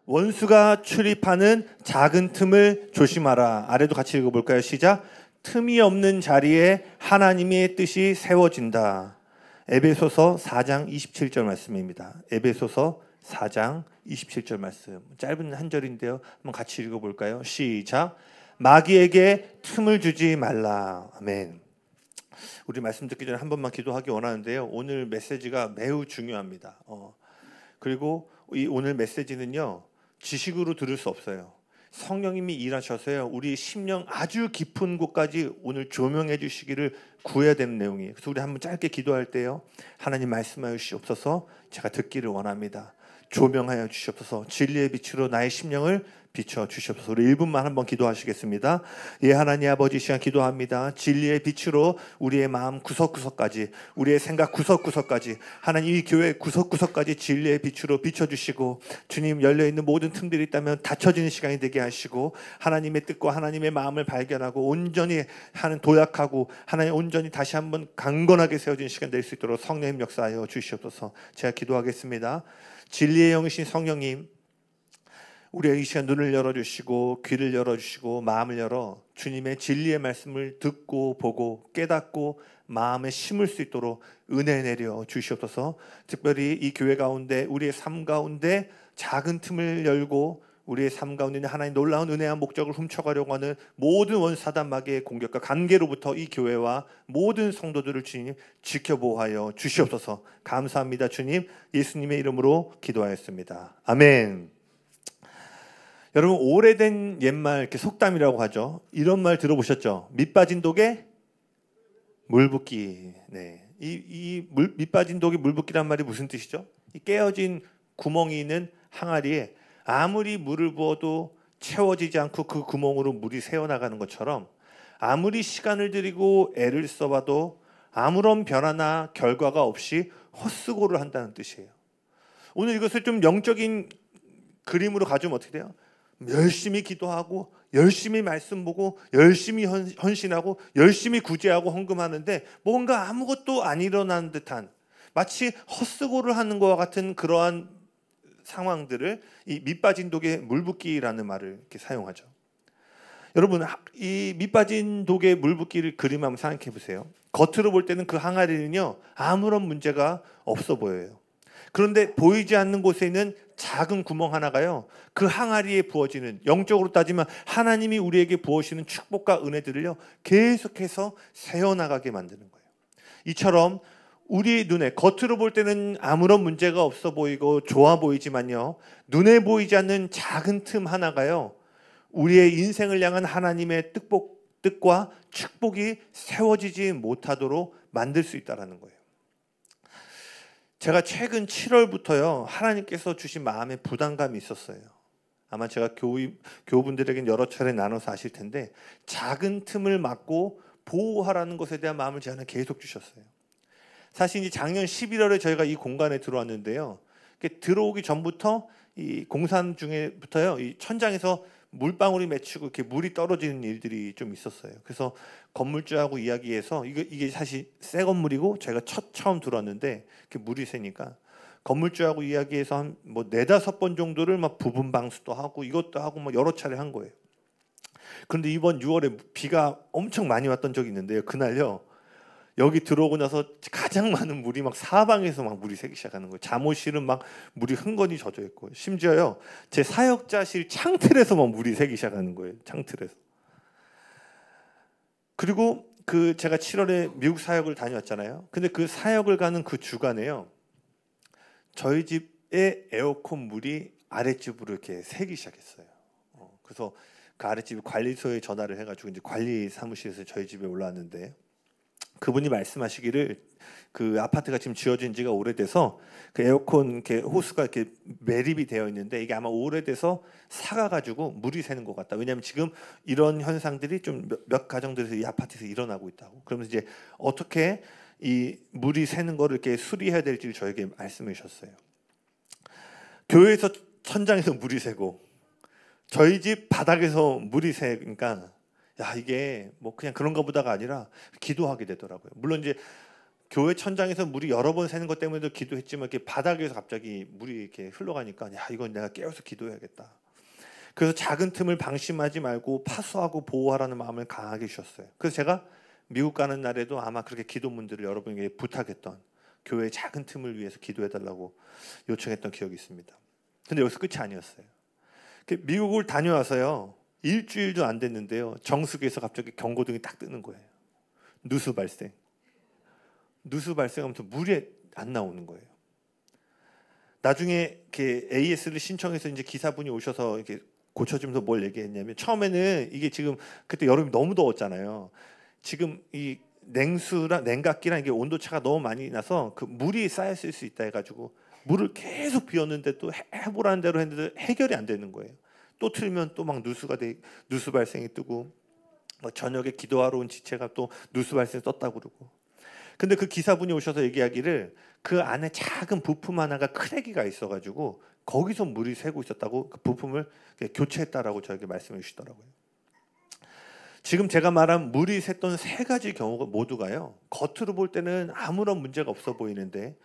원수가 출입하는 작은 틈을 조심하라. 아래도 같이 읽어볼까요? 시작. 틈이 없는 자리에 하나님의 뜻이 세워진다. 에베소서 4장 27절 말씀입니다. 에베소서 4장 27절 말씀. 짧은 한 절인데요. 한번 같이 읽어볼까요? 시작. 마귀에게 틈을 주지 말라. 아멘. 우리 말씀 듣기 전에 한 번만 기도하기 원하는데요. 오늘 메시지가 매우 중요합니다. 그리고 이 오늘 메시지는요, 지식으로 들을 수 없어요. 성령님이 일하셔서요, 우리 심령 아주 깊은 곳까지 오늘 조명해 주시기를 구해야 되는 내용이에요. 그래서 우리 한번 짧게 기도할 때요, 하나님 말씀하여 주시옵소서. 제가 듣기를 원합니다. 조명하여 주시옵소서. 진리의 빛으로 나의 심령을 비춰 주시옵소서. 우리 1분만 한번 기도하시겠습니다. 예, 하나님 아버지, 시간 기도합니다. 진리의 빛으로 우리의 마음 구석구석까지, 우리의 생각 구석구석까지, 하나님 이 교회 구석구석까지 진리의 빛으로 비춰주시고, 주님 열려있는 모든 틈들이 있다면 닫혀지는 시간이 되게 하시고, 하나님의 뜻과 하나님의 마음을 발견하고 온전히 하는 도약하고, 하나님 온전히 다시 한번 강건하게 세워지는 시간 될 수 있도록 성령님 역사하여 주시옵소서. 제가 기도하겠습니다. 진리의 영이신 성령님, 우리의 이 시간 눈을 열어주시고 귀를 열어주시고 마음을 열어 주님의 진리의 말씀을 듣고 보고 깨닫고 마음에 심을 수 있도록 은혜 내려 주시옵소서. 특별히 이 교회 가운데 우리의 삶 가운데 작은 틈을 열고 우리의 삶 가운데 있는 하나님 놀라운 은혜와 목적을 훔쳐가려고 하는 모든 원사단 마귀의 공격과 관계로부터 이 교회와 모든 성도들을 주님 지켜보호하여 주시옵소서. 감사합니다. 주님, 예수님의 이름으로 기도하였습니다. 아멘. 여러분, 오래된 옛말 이렇게 속담이라고 하죠. 이런 말 들어보셨죠? 밑 빠진 독에 물 붓기. 네, 밑 빠진 독에 물 붓기란 말이 무슨 뜻이죠? 이 깨어진 구멍이 있는 항아리에 아무리 물을 부어도 채워지지 않고 그 구멍으로 물이 새어나가는 것처럼 아무리 시간을 들이고 애를 써봐도 아무런 변화나 결과가 없이 헛수고를 한다는 뜻이에요. 오늘 이것을 좀 영적인 그림으로 가져오면 어떻게 돼요? 열심히 기도하고 열심히 말씀 보고 열심히 헌신하고 열심히 구제하고 헌금하는데 뭔가 아무것도 안 일어나는 듯한, 마치 헛수고를 하는 것과 같은 그러한 상황들을 이 밑빠진 독에 물 붓기라는 말을 이렇게 사용하죠. 여러분, 이 밑빠진 독에 물 붓기를 그림 한번 생각해 보세요. 겉으로 볼 때는 그 항아리는요, 아무런 문제가 없어 보여요. 그런데 보이지 않는 곳에 있는 작은 구멍 하나가요, 그 항아리에 부어지는, 영적으로 따지면 하나님이 우리에게 부어주시는 축복과 은혜들을요 계속해서 새어나가게 만드는 거예요. 이처럼 우리 눈에 겉으로 볼 때는 아무런 문제가 없어 보이고 좋아 보이지만요, 눈에 보이지 않는 작은 틈 하나가요 우리의 인생을 향한 하나님의 뜻과 축복이 세워지지 못하도록 만들 수 있다는 거예요. 제가 최근 7월부터요 하나님께서 주신 마음에 부담감이 있었어요. 아마 제가 교우분들에겐 여러 차례 나눠서 아실 텐데, 작은 틈을 막고 보호하라는 것에 대한 마음을 저한테 계속 주셨어요. 사실 이제 작년 11월에 저희가 이 공간에 들어왔는데요, 들어오기 전부터 이 공산 중에부터요 이 천장에서 물방울이 맺히고 이렇게 물이 떨어지는 일들이 좀 있었어요. 그래서 건물주하고 이야기해서 이게 사실 새 건물이고 저희가 처음 들어왔는데 이렇게 물이 새니까 건물주하고 이야기해서 한 뭐 4-5번 정도를 막 부분 방수도 하고 이것도 하고 막 여러 차례 한 거예요. 그런데 이번 6월에 비가 엄청 많이 왔던 적이 있는데요, 그날요 여기 들어오고 나서 가장 많은 물이 막 사방에서 막 물이 새기 시작하는 거예요. 잠옷실은 막 물이 흥건히 젖어 있고, 심지어요 제 사역자실 창틀에서 막 물이 새기 시작하는 거예요. 창틀에서. 그리고 그 제가 7월에 미국 사역을 다녀왔잖아요. 근데 그 사역을 가는 그 주간에요, 저희 집에 에어컨 물이 아랫집으로 이렇게 새기 시작했어요. 그래서 그 아랫집 관리소에 전화를 해가지고 이제 관리 사무실에서 저희 집에 올라왔는데, 그분이 말씀하시기를 그 아파트가 지금 지어진 지가 오래돼서 그 에어컨 이렇게 호스가 이렇게 매립이 되어 있는데 이게 아마 오래돼서 삭아가지고 물이 새는 것 같다. 왜냐하면 지금 이런 현상들이 좀 몇 가정들에서 이 아파트에서 일어나고 있다고. 그러면서 이제 어떻게 이 물이 새는 거를 이렇게 수리해야 될지를 저에게 말씀해 주셨어요. 교회에서 천장에서 물이 새고 저희 집 바닥에서 물이 새니까, 야, 이게 뭐 그냥 그런가 보다가 아니라 기도하게 되더라고요. 물론 이제 교회 천장에서 물이 여러 번 새는 것 때문에도 기도했지만 이렇게 바닥에서 갑자기 물이 이렇게 흘러가니까 야, 이건 내가 깨워서 기도해야겠다. 그래서 작은 틈을 방심하지 말고 파수하고 보호하라는 마음을 강하게 주셨어요. 그래서 제가 미국 가는 날에도 아마 그렇게 기도문들을 여러분에게 부탁했던, 교회의 작은 틈을 위해서 기도해달라고 요청했던 기억이 있습니다. 근데 여기서 끝이 아니었어요. 미국을 다녀와서요, 일주일도 안 됐는데요, 정수기에서 갑자기 경고등이 딱 뜨는 거예요. 누수 발생. 누수 발생하면서 물이 안 나오는 거예요. 나중에 이렇게 AS를 신청해서 이제 기사분이 오셔서 이렇게 고쳐주면서 뭘 얘기했냐면, 처음에는 이게 지금 그때 여름이 너무 더웠잖아요. 지금 이 냉수랑 냉각기랑 이게 온도 차가 너무 많이 나서 그 물이 쌓였을 수 있다 해가지고 물을 계속 비웠는데 또 해보라는 대로 했는데 해결이 안 되는 거예요. 또 틀면 또 막 누수 발생이 뜨고, 저녁에 기도하러 온 지체가 또 누수 발생 떴다고 그러고. 근데 그 기사분이 오셔서 얘기하기를 그 안에 작은 부품 하나가 크랙이가 있어가지고 거기서 물이 새고 있었다고, 그 부품을 교체했다라고 저에게 말씀해 주시더라고요. 지금 제가 말한 물이 샜던 세 가지 경우가 모두가요, 겉으로 볼 때는 아무런 문제가 없어 보이는데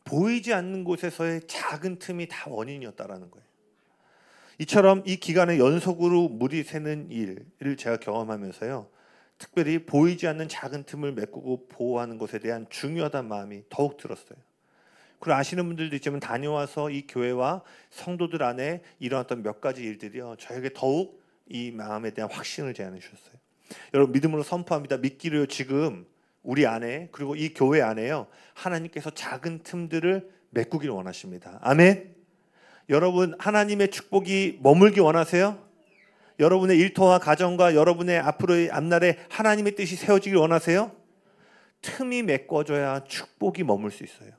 보이지 않는 곳에서의 작은 틈이 다 원인이었다라는 거예요. 이처럼 이 기간에 연속으로 물이 새는 일을 제가 경험하면서요, 특별히 보이지 않는 작은 틈을 메꾸고 보호하는 것에 대한 중요하다는 마음이 더욱 들었어요. 그리고 아시는 분들도 있지만 다녀와서 이 교회와 성도들 안에 일어났던 몇 가지 일들이요, 저에게 더욱 이 마음에 대한 확신을 제안해 주셨어요. 여러분, 믿음으로 선포합니다. 믿기로요, 지금 우리 안에, 그리고 이 교회 안에요, 하나님께서 작은 틈들을 메꾸기를 원하십니다. 아멘. 여러분, 하나님의 축복이 머물기 원하세요? 여러분의 일터와 가정과 여러분의 앞으로의 앞날에 하나님의 뜻이 세워지길 원하세요? 틈이 메꿔져야 축복이 머물 수 있어요.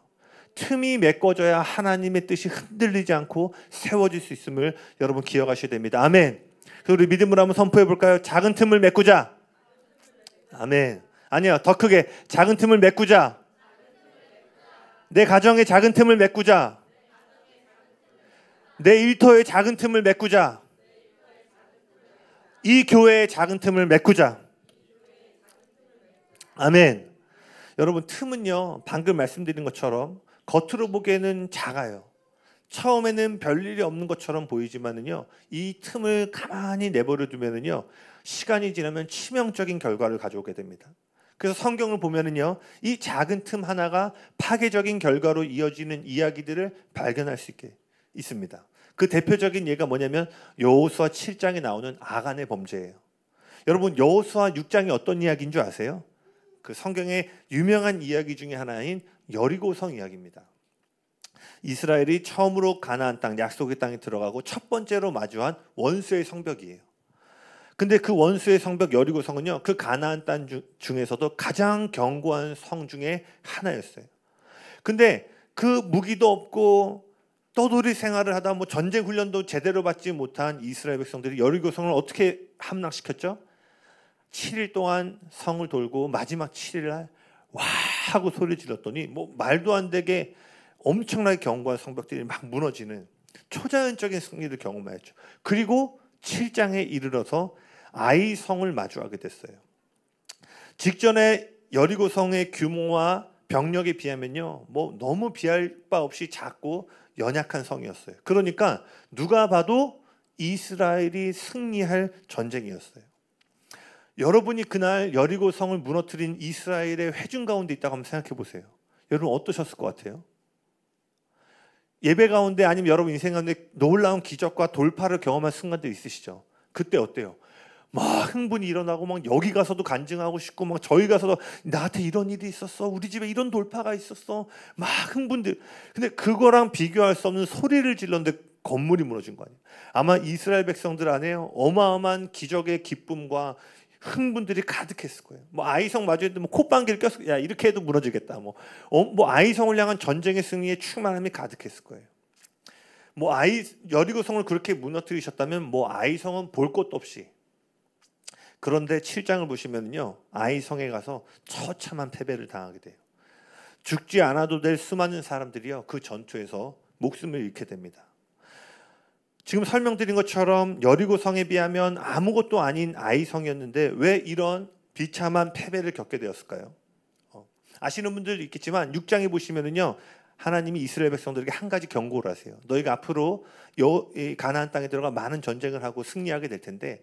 틈이 메꿔져야 하나님의 뜻이 흔들리지 않고 세워질 수 있음을 여러분 기억하셔야 됩니다. 아멘. 그래서 우리 믿음으로 한번 선포해 볼까요? 작은 틈을 메꾸자. 아멘. 아니요, 더 크게 작은 틈을 메꾸자. 내 가정의 작은 틈을 메꾸자. 내 일터의 작은 틈을 메꾸자. 이 교회의 작은 틈을 메꾸자. 아멘. 여러분, 틈은요, 방금 말씀드린 것처럼 겉으로 보기에는 작아요. 처음에는 별일이 없는 것처럼 보이지만은요, 이 틈을 가만히 내버려 두면은요, 시간이 지나면 치명적인 결과를 가져오게 됩니다. 그래서 성경을 보면은요, 이 작은 틈 하나가 파괴적인 결과로 이어지는 이야기들을 발견할 수 있게 있습니다. 그 대표적인 예가 뭐냐면 여호수아 7장에 나오는 아간의 범죄예요. 여러분, 여호수아 6장이 어떤 이야기인 줄 아세요? 그 성경의 유명한 이야기 중에 하나인 여리고성 이야기입니다. 이스라엘이 처음으로 가나안 땅, 약속의 땅에 들어가고 첫 번째로 마주한 원수의 성벽이에요. 근데 그 원수의 성벽 여리고성은요, 그 가나안 땅 중에서도 가장 견고한 성 중에 하나였어요. 근데 그 무기도 없고 떠돌이 생활을 하다 뭐 전쟁 훈련도 제대로 받지 못한 이스라엘 백성들이 여리고성을 어떻게 함락시켰죠? 7일 동안 성을 돌고 마지막 7일 날 와 하고 소리 질렀더니 뭐 말도 안 되게 엄청나게 견고한 성벽들이 막 무너지는 초자연적인 승리를 경험하였죠. 그리고 7장에 이르러서 아이 성을 마주하게 됐어요. 직전에 여리고성의 규모와 병력에 비하면요, 뭐 너무 비할 바 없이 작고 연약한 성이었어요. 그러니까 누가 봐도 이스라엘이 승리할 전쟁이었어요. 여러분이 그날 여리고성을 무너뜨린 이스라엘의 회중 가운데 있다고 한번 생각해 보세요. 여러분 어떠셨을 것 같아요? 예배 가운데 아니면 여러분 인생 가운데 놀라운 기적과 돌파를 경험한 순간도 있으시죠? 그때 어때요? 막 흥분이 일어나고 막 여기 가서도 간증하고 싶고 막 저희 가서도 나한테 이런 일이 있었어, 우리 집에 이런 돌파가 있었어, 막 흥분들. 근데 그거랑 비교할 수 없는 소리를 질렀는데 건물이 무너진 거 아니에요? 아마 이스라엘 백성들 안에요, 어마어마한 기적의 기쁨과 흥분들이 가득했을 거예요. 뭐 아이성 마주해도 뭐 콧방귀를 꼈을, 야 이렇게 해도 무너지겠다. 뭐 아이성을 향한 전쟁의 승리에 충만함이 가득했을 거예요. 뭐 여리고성을 그렇게 무너뜨리셨다면 뭐 아이성은 볼 것도 없이. 그런데 7장을 보시면요, 아이성에 가서 처참한 패배를 당하게 돼요. 죽지 않아도 될 수많은 사람들이요, 그 전투에서 목숨을 잃게 됩니다. 지금 설명드린 것처럼 여리고성에 비하면 아무것도 아닌 아이성이었는데 왜 이런 비참한 패배를 겪게 되었을까요? 아시는 분들 있겠지만 6장에 보시면은요, 하나님이 이스라엘 백성들에게 한 가지 경고를 하세요. 너희가 앞으로 가나안 땅에 들어가 많은 전쟁을 하고 승리하게 될 텐데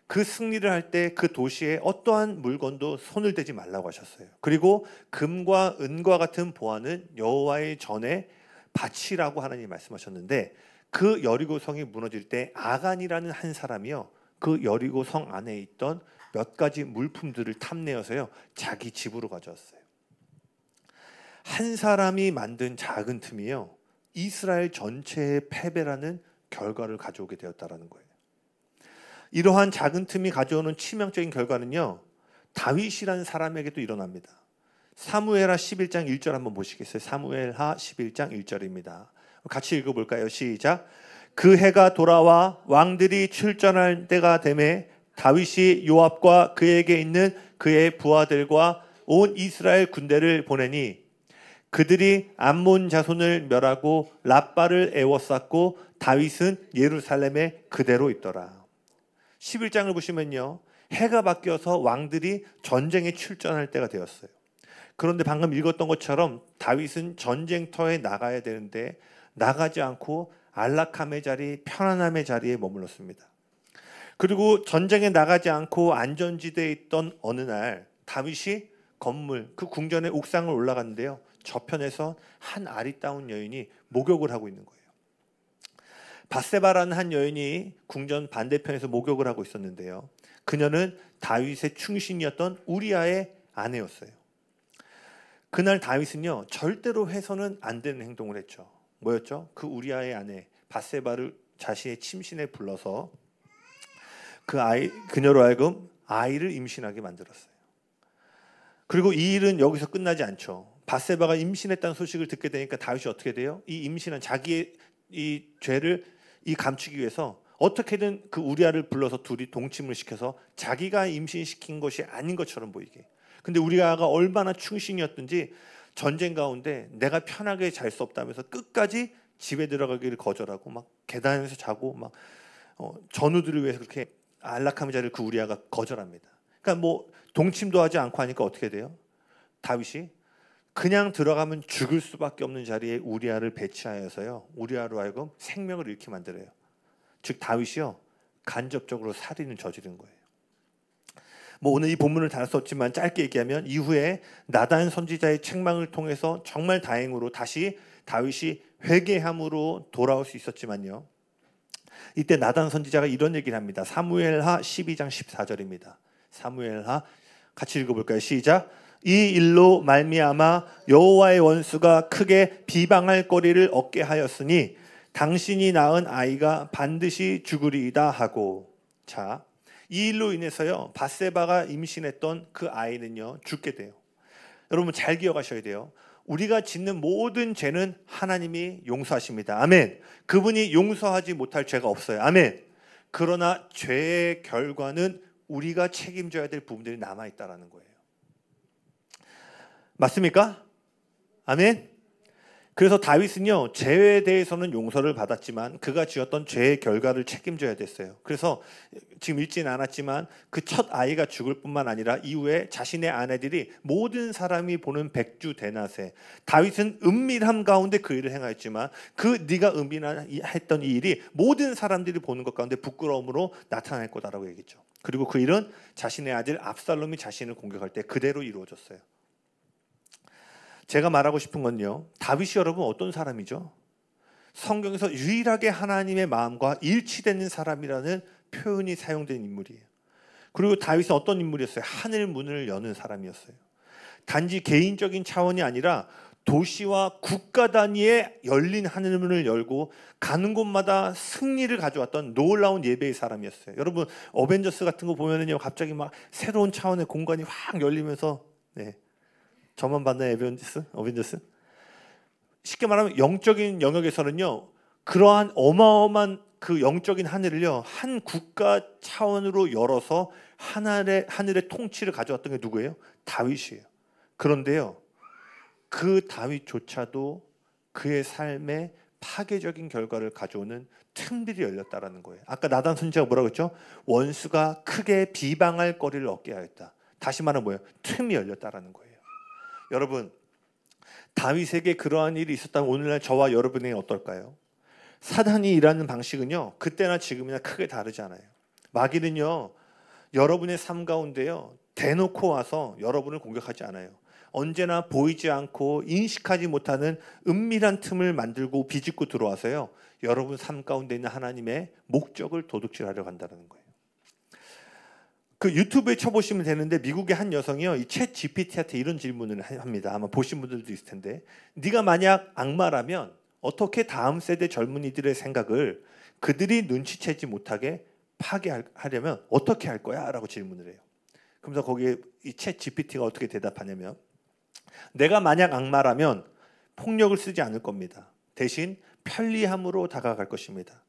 그 승리를 할 때 그 도시에 어떠한 물건도 손을 대지 말라고 하셨어요. 그리고 금과 은과 같은 보화는 여호와의 전에 바치라고 하나님이 말씀하셨는데, 그 여리고 성이 무너질 때 아간이라는 한 사람이요, 그 여리고 성 안에 있던 몇 가지 물품들을 탐내어서요 자기 집으로 가져왔어요. 한 사람이 만든 작은 틈이요 이스라엘 전체의 패배라는 결과를 가져오게 되었다라는 거예요. 이러한 작은 틈이 가져오는 치명적인 결과는요 다윗이라는 사람에게도 일어납니다. 사무엘하 11장 1절 한번 보시겠어요? 사무엘하 11장 1절입니다. 같이 읽어볼까요? 시작. 그 해가 돌아와 왕들이 출전할 때가 되매 다윗이 요압과 그에게 있는 그의 부하들과 온 이스라엘 군대를 보내니 그들이 암몬 자손을 멸하고 랍바를 에워쌌고 다윗은 예루살렘에 그대로 있더라. 11장을 보시면요 해가 바뀌어서 왕들이 전쟁에 출전할 때가 되었어요. 그런데 방금 읽었던 것처럼 다윗은 전쟁터에 나가야 되는데 나가지 않고 안락함의 자리, 편안함의 자리에 머물렀습니다. 그리고 전쟁에 나가지 않고 안전지대에 있던 어느 날 다윗이 건물, 그 궁전의 옥상을 올라갔는데요 저편에서 한 아리따운 여인이 목욕을 하고 있는 거예요. 밧세바라는 한 여인이 궁전 반대편에서 목욕을 하고 있었는데요 그녀는 다윗의 충신이었던 우리아의 아내였어요. 그날 다윗은요 절대로 해서는 안 되는 행동을 했죠. 뭐였죠? 그 우리아의 아내 밧세바를 자신의 침신에 불러서 그녀로 하여금 아이를 임신하게 만들었어요. 그리고 이 일은 여기서 끝나지 않죠. 밧세바가 임신했다는 소식을 듣게 되니까 다윗이 어떻게 돼요? 이 임신한 자기의 이 죄를 감추기 위해서 어떻게든 그 우리아를 불러서 둘이 동침을 시켜서 자기가 임신시킨 것이 아닌 것처럼 보이게. 근데 우리아가 얼마나 충신이었든지 전쟁 가운데 내가 편하게 잘 수 없다면서 끝까지 집에 들어가기를 거절하고 막 계단에서 자고 막 전우들을 위해서 그렇게 안락함의 자리를 그 우리아가 거절합니다. 그러니까 뭐 동침도 하지 않고 하니까 어떻게 돼요? 다윗이 그냥 들어가면 죽을 수밖에 없는 자리에 우리아를 배치하여서요 우리아로 하여금 생명을 잃게 만들어요. 즉 다윗이요 간접적으로 살인을 저지른 거예요. 뭐 오늘 이 본문을 다룰 수 없지만 짧게 얘기하면 이후에 나단 선지자의 책망을 통해서 정말 다행으로 다시 다윗이 회개함으로 돌아올 수 있었지만요 이때 나단 선지자가 이런 얘기를 합니다. 사무엘하 12장 14절입니다. 사무엘하 같이 읽어볼까요? 시작. 이 일로 말미암아 여호와의 원수가 크게 비방할 거리를 얻게 하였으니 당신이 낳은 아이가 반드시 죽으리이다 하고. 자, 이 일로 인해서요 밧세바가 임신했던 그 아이는요 죽게 돼요. 여러분 잘 기억하셔야 돼요. 우리가 짓는 모든 죄는 하나님이 용서하십니다. 아멘. 그분이 용서하지 못할 죄가 없어요. 아멘. 그러나 죄의 결과는 우리가 책임져야 될 부분들이 남아있다는 거예요. 맞습니까? 아멘. 그래서 다윗은요 죄에 대해서는 용서를 받았지만 그가 지었던 죄의 결과를 책임져야 됐어요. 그래서 지금 읽지는 않았지만 그 첫 아이가 죽을 뿐만 아니라 이후에 자신의 아내들이 모든 사람이 보는 백주대낮에 다윗은 은밀함 가운데 그 일을 행하였지만 그 네가 은밀했던 이 일이 모든 사람들이 보는 것 가운데 부끄러움으로 나타날 거다라고 얘기했죠. 그리고 그 일은 자신의 아들 압살롬이 자신을 공격할 때 그대로 이루어졌어요. 제가 말하고 싶은 건요 다윗이 여러분 어떤 사람이죠? 성경에서 유일하게 하나님의 마음과 일치되는 사람이라는 표현이 사용된 인물이에요. 그리고 다윗은 어떤 인물이었어요? 하늘 문을 여는 사람이었어요. 단지 개인적인 차원이 아니라 도시와 국가 단위의 열린 하늘 문을 열고 가는 곳마다 승리를 가져왔던 놀라운 예배의 사람이었어요. 여러분 어벤져스 같은 거 보면은요 갑자기 막 새로운 차원의 공간이 확 열리면서 저만 봤나요? 어벤져스? 쉽게 말하면 영적인 영역에서는요 그러한 어마어마한 그 영적인 하늘을요 한 국가 차원으로 열어서 하늘의 통치를 가져왔던 게 누구예요? 다윗이에요. 그런데요 그 다윗조차도 그의 삶에 파괴적인 결과를 가져오는 틈들이 열렸다라는 거예요. 아까 나단 선지자가 뭐라고 했죠? 원수가 크게 비방할 거리를 얻게 하였다. 다시 말하면 뭐예요? 틈이 열렸다라는 거예요. 여러분, 다윗에게 그러한 일이 있었다면 오늘날 저와 여러분에게 어떨까요? 사단이 일하는 방식은요, 그때나 지금이나 크게 다르지 않아요. 마귀는요, 여러분의 삶 가운데요, 대놓고 와서 여러분을 공격하지 않아요. 언제나 보이지 않고 인식하지 못하는 은밀한 틈을 만들고 비집고 들어와서요, 여러분 삶 가운데 있는 하나님의 목적을 도둑질하려고 한다는 거예요. 그 유튜브에 쳐보시면 되는데, 미국의 한 여성이요, 이 챗 GPT한테 이런 질문을 합니다. 아마 보신 분들도 있을 텐데, 네가 만약 악마라면 어떻게 다음 세대 젊은이들의 생각을 그들이 눈치채지 못하게 파괴하려면 어떻게 할 거야? 라고 질문을 해요. 그러면서 거기에 이 챗 GPT가 어떻게 대답하냐면, 내가 만약 악마라면 폭력을 쓰지 않을 겁니다. 대신 편리함으로 다가갈 것입니다.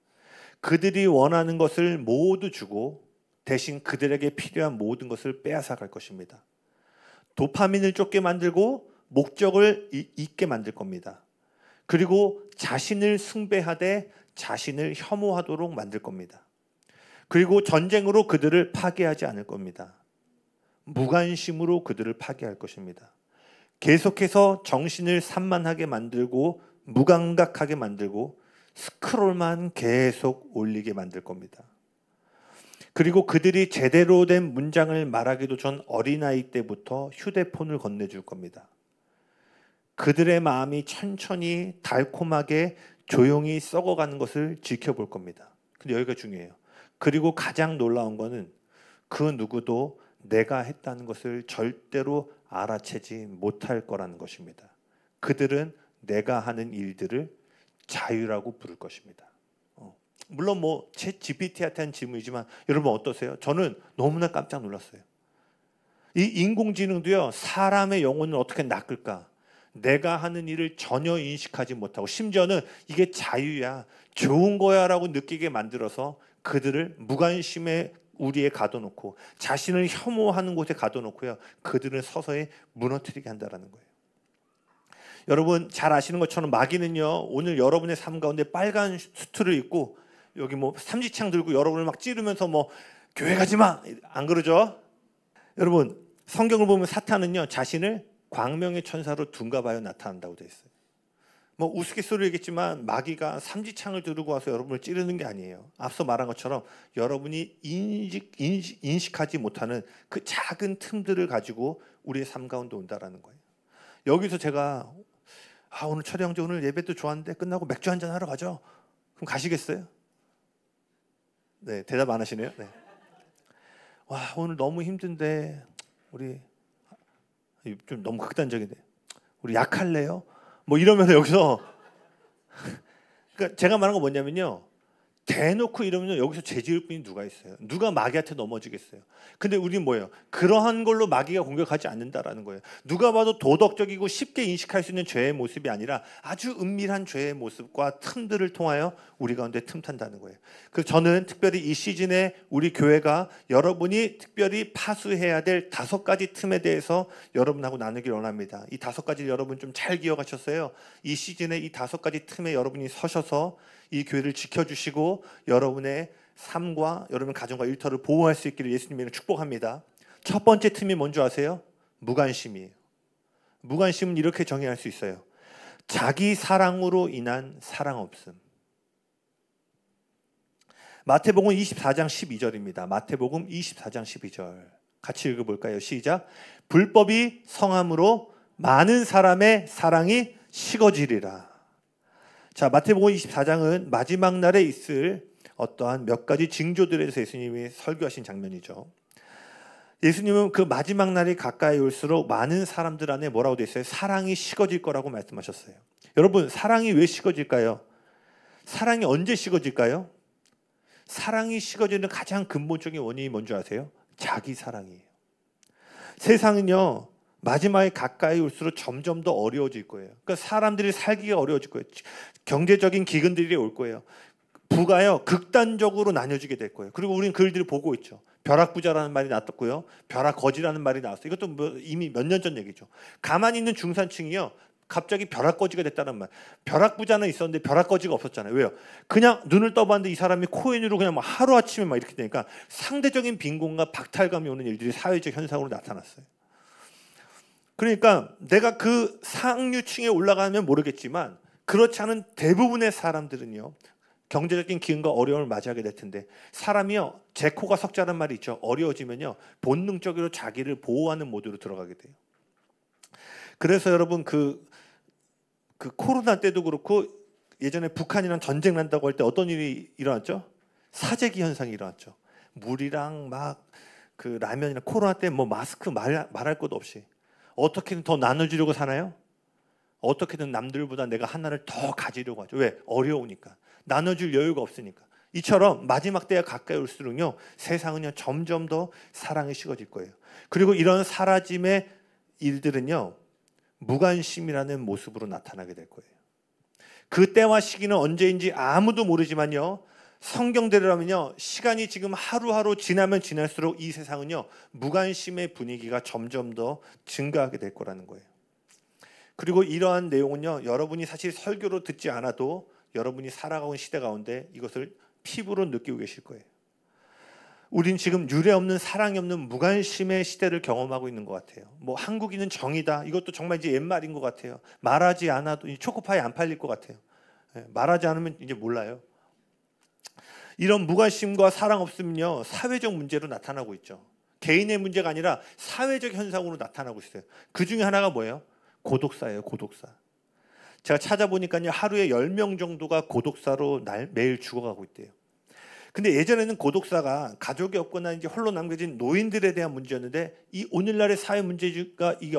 그들이 원하는 것을 모두 주고 대신 그들에게 필요한 모든 것을 빼앗아 갈 것입니다. 도파민을 쫓게 만들고 목적을 잊게 만들 겁니다. 그리고 자신을 숭배하되 자신을 혐오하도록 만들 겁니다. 그리고 전쟁으로 그들을 파괴하지 않을 겁니다. 무관심으로 그들을 파괴할 것입니다. 계속해서 정신을 산만하게 만들고 무감각하게 만들고 스크롤만 계속 올리게 만들 겁니다. 그리고 그들이 제대로 된 문장을 말하기도 전 어린아이 때부터 휴대폰을 건네줄 겁니다. 그들의 마음이 천천히 달콤하게 조용히 썩어가는 것을 지켜볼 겁니다. 근데 여기가 중요해요. 그리고 가장 놀라운 거는 그 누구도 내가 했다는 것을 절대로 알아채지 못할 거라는 것입니다. 그들은 내가 하는 일들을 자유라고 부를 것입니다. 물론 뭐 챗 GPT한테 한 질문이지만 여러분 어떠세요? 저는 너무나 깜짝 놀랐어요. 이 인공지능도요, 사람의 영혼을 어떻게 낚을까? 내가 하는 일을 전혀 인식하지 못하고 심지어는 이게 자유야, 좋은 거야 라고 느끼게 만들어서 그들을 무관심의 우리에 가둬놓고 자신을 혐오하는 곳에 가둬놓고요, 그들을 서서히 무너뜨리게 한다는 거예요. 여러분 잘 아시는 것처럼 마귀는요, 오늘 여러분의 삶 가운데 빨간 수트를 입고 여기 뭐 삼지창 들고 여러분을 막 찌르면서 뭐 교회 가지 마, 안 그러죠? 여러분 성경을 보면 사탄은요, 자신을 광명의 천사로 둔갑하여 나타난다고 되어 있어요. 뭐 우스갯소리겠지만 마귀가 삼지창을 들고 와서 여러분을 찌르는 게 아니에요. 앞서 말한 것처럼 여러분이 인식하지 못하는 그 작은 틈들을 가지고 우리의 삶 가운데 온다라는 거예요. 여기서 제가 오늘 철이 형제 오늘 예배도 좋았는데 끝나고 맥주 한잔 하러 가죠. 그럼 가시겠어요? 네, 대답 안 하시네요. 네. 와, 오늘 너무 힘든데 우리 좀 너무 극단적인데 우리 약할래요? 뭐 이러면서 여기서 그러니까 제가 말한 건 뭐냐면요, 대놓고 이러면 여기서 죄 지을 분이 누가 있어요? 누가 마귀한테 넘어지겠어요? 근데 우리는 뭐예요? 그러한 걸로 마귀가 공격하지 않는다라는 거예요. 누가 봐도 도덕적이고 쉽게 인식할 수 있는 죄의 모습이 아니라 아주 은밀한 죄의 모습과 틈들을 통하여 우리 가운데 틈탄다는 거예요. 그래서 저는 특별히 이 시즌에 우리 교회가 여러분이 특별히 파수해야 될 5가지 틈에 대해서 여러분하고 나누길 원합니다. 이 5가지를 여러분 좀 잘 기억하셨어요? 이 시즌에 이 5가지 틈에 여러분이 서셔서 이 교회를 지켜주시고 여러분의 삶과 여러분 가정과 일터를 보호할 수 있기를 예수님이 축복합니다. 첫 번째 틈이 뭔지 아세요? 무관심이에요. 무관심은 이렇게 정의할 수 있어요. 자기 사랑으로 인한 사랑 없음. 마태복음 24장 12절입니다. 마태복음 24장 12절 같이 읽어볼까요? 시작. 불법이 성함으로 많은 사람의 사랑이 식어지리라. 자, 마태복음 24장은 마지막 날에 있을 어떠한 몇 가지 징조들에 대해서 예수님이 설교하신 장면이죠. 예수님은 그 마지막 날이 가까이 올수록 많은 사람들 안에 뭐라고 되어 있어요? 사랑이 식어질 거라고 말씀하셨어요. 여러분, 사랑이 왜 식어질까요? 사랑이 언제 식어질까요? 사랑이 식어지는 가장 근본적인 원인이 뭔지 아세요? 자기 사랑이에요. 세상은요, 마지막에 가까이 올수록 점점 더 어려워질 거예요. 그러니까 사람들이 살기가 어려워질 거예요. 경제적인 기근들이 올 거예요. 부가요, 극단적으로 나뉘어지게 될 거예요. 그리고 우리는 그 일들을 보고 있죠. 벼락부자라는 말이 나왔고요, 벼락거지라는 말이 나왔어요. 이것도 뭐 이미 몇 년 전 얘기죠. 가만히 있는 중산층이요, 갑자기 벼락거지가 됐다는 말. 벼락부자는 있었는데 벼락거지가 없었잖아요. 왜요? 그냥 눈을 떠봤는데 이 사람이 코인으로 그냥 막 하루아침에 막 이렇게 되니까 상대적인 빈곤과 박탈감이 오는 일들이 사회적 현상으로 나타났어요. 그러니까 내가 그 상류층에 올라가면 모르겠지만 그렇지 않은 대부분의 사람들은요, 경제적인 기근과 어려움을 맞이하게 될 텐데, 사람이요, 제 코가 석자란 말이 있죠. 어려워지면요 본능적으로 자기를 보호하는 모드로 들어가게 돼요. 그래서 여러분 그 코로나 때도 그렇고 예전에 북한이랑 전쟁 난다고 할 때 어떤 일이 일어났죠? 사재기 현상이 일어났죠. 물이랑 막 그 라면이랑, 코로나 때 뭐 마스크 말할 것도 없이 어떻게든 더 나눠주려고 사나요? 어떻게든 남들보다 내가 하나를 더 가지려고 하죠. 왜? 어려우니까. 나눠줄 여유가 없으니까. 이처럼 마지막 때가 가까이 올수록요, 세상은요 점점 더 사랑이 식어질 거예요. 그리고 이런 사라짐의 일들은요 무관심이라는 모습으로 나타나게 될 거예요. 그 때와 시기는 언제인지 아무도 모르지만요, 성경대로라면요 시간이 지금 하루하루 지나면 지날수록 이 세상은요 무관심의 분위기가 점점 더 증가하게 될 거라는 거예요. 그리고 이러한 내용은요 여러분이 사실 설교로 듣지 않아도 여러분이 살아가고 있는 시대 가운데 이것을 피부로 느끼고 계실 거예요. 우린 지금 유례 없는, 사랑이 없는 무관심의 시대를 경험하고 있는 것 같아요. 뭐 한국인은 정이다, 이것도 정말 이제 옛말인 것 같아요. 말하지 않아도 초코파이 안 팔릴 것 같아요. 말하지 않으면 이제 몰라요. 이런 무관심과 사랑 없음은요 사회적 문제로 나타나고 있죠. 개인의 문제가 아니라 사회적 현상으로 나타나고 있어요. 그 중에 하나가 뭐예요? 고독사예요. 고독사. 제가 찾아보니까요 하루에 10명 정도가 고독사로 매일 죽어가고 있대요. 근데 예전에는 고독사가 가족이 없거나 이제 홀로 남겨진 노인들에 대한 문제였는데, 이 오늘날의 사회 문제가 이게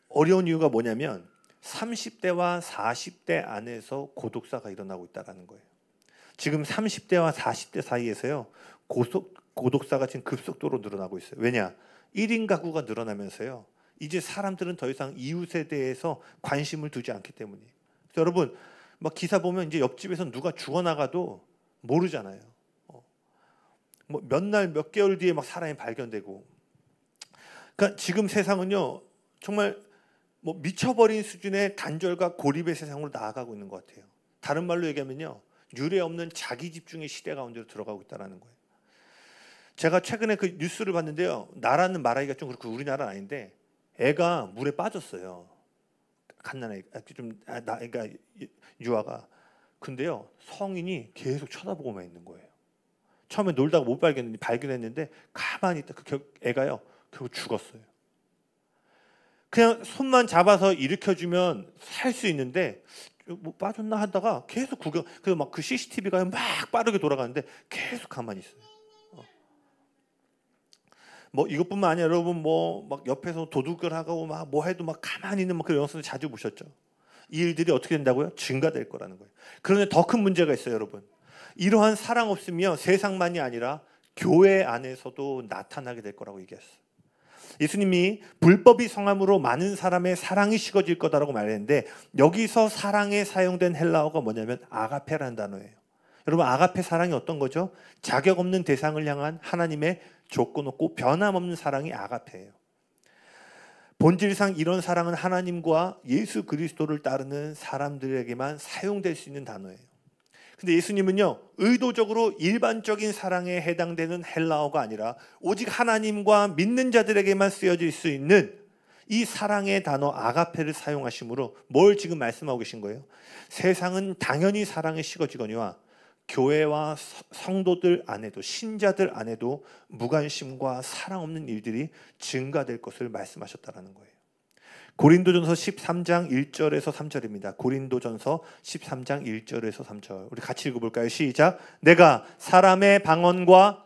어려운 이유가 뭐냐면 30대와 40대 안에서 고독사가 일어나고 있다는 거예요. 지금 30대와 40대 사이에서요 고독사가 지금 급속도로 늘어나고 있어요. 왜냐? 1인 가구가 늘어나면서요 이제 사람들은 더 이상 이웃에 대해서 관심을 두지 않기 때문이에요. 그래서 여러분 막 기사 보면 이제 옆집에서 누가 죽어나가도 모르잖아요. 뭐 몇 날 몇 개월 뒤에 막 사람이 발견되고. 그러니까 지금 세상은요 정말 뭐 미쳐버린 수준의 단절과 고립의 세상으로 나아가고 있는 것 같아요. 다른 말로 얘기하면요 유례 없는 자기 집중의 시대 가운데로 들어가고 있다는 거예요. 제가 최근에 그 뉴스를 봤는데요, 나라는 말하기가 좀 그렇고 우리나라는 아닌데, 애가 물에 빠졌어요. 갓난아이, 그러니까 유아가. 근데요 성인이 계속 쳐다보고만 있는 거예요. 처음에 놀다가 못 발견했는데 가만히 있다 애가요 결국 죽었어요. 그냥 손만 잡아서 일으켜주면 살 수 있는데 뭐 빠졌나 하다가 계속 그래서 막 그 CCTV가 막 빠르게 돌아가는데 계속 가만히 있어요. 뭐 이것뿐만 아니라 여러분 뭐 막 옆에서 도둑을 하고 막 뭐 해도 막 가만히 있는 그런 영상들 자주 보셨죠? 이 일들이 어떻게 된다고요? 증가될 거라는 거예요. 그런데 더 큰 문제가 있어요, 여러분. 이러한 사랑 없으면 세상만이 아니라 교회 안에서도 나타나게 될 거라고 얘기했어요. 예수님이 불법이 성함으로 많은 사람의 사랑이 식어질 거다라고 말했는데, 여기서 사랑에 사용된 헬라어가 뭐냐면 아가페라는 단어예요. 여러분 아가페 사랑이 어떤 거죠? 자격 없는 대상을 향한 하나님의 조건 없고 변함없는 사랑이 아가페예요. 본질상 이런 사랑은 하나님과 예수 그리스도를 따르는 사람들에게만 사용될 수 있는 단어예요. 근데 예수님은요 의도적으로 일반적인 사랑에 해당되는 헬라어가 아니라 오직 하나님과 믿는 자들에게만 쓰여질 수 있는 이 사랑의 단어 아가페를 사용하심으로 뭘 지금 말씀하고 계신 거예요? 세상은 당연히 사랑에 식어지거니와 교회와 성도들 안에도, 신자들 안에도 무관심과 사랑 없는 일들이 증가될 것을 말씀하셨다는 거예요. 고린도전서 13장 1절에서 3절입니다. 고린도전서 13장 1절에서 3절. 우리 같이 읽어볼까요? 시작. 내가 사람의 방언과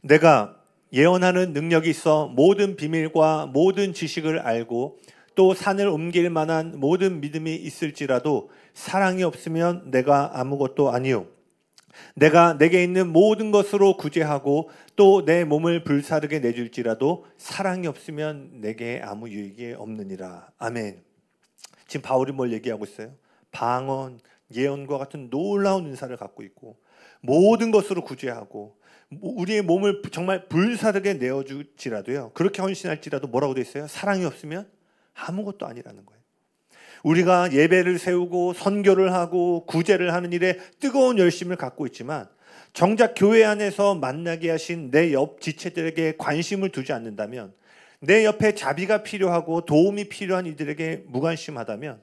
내가 예언하는 능력이 있어 모든 비밀과 모든 지식을 알고 또 산을 옮길 만한 모든 믿음이 있을지라도 사랑이 없으면 내가 아무것도 아니요. 내가 내게 있는 모든 것으로 구제하고 또 내 몸을 불사르게 내줄지라도 사랑이 없으면 내게 아무 유익이 없느니라. 아멘. 지금 바울이 뭘 얘기하고 있어요? 방언, 예언과 같은 놀라운 은사를 갖고 있고 모든 것으로 구제하고 우리의 몸을 정말 불사르게 내어줄지라도요, 그렇게 헌신할지라도 뭐라고 돼 있어요? 사랑이 없으면 아무것도 아니라는 거예요. 우리가 예배를 세우고 선교를 하고 구제를 하는 일에 뜨거운 열심을 갖고 있지만 정작 교회 안에서 만나게 하신 내 옆 지체들에게 관심을 두지 않는다면, 내 옆에 자비가 필요하고 도움이 필요한 이들에게 무관심하다면,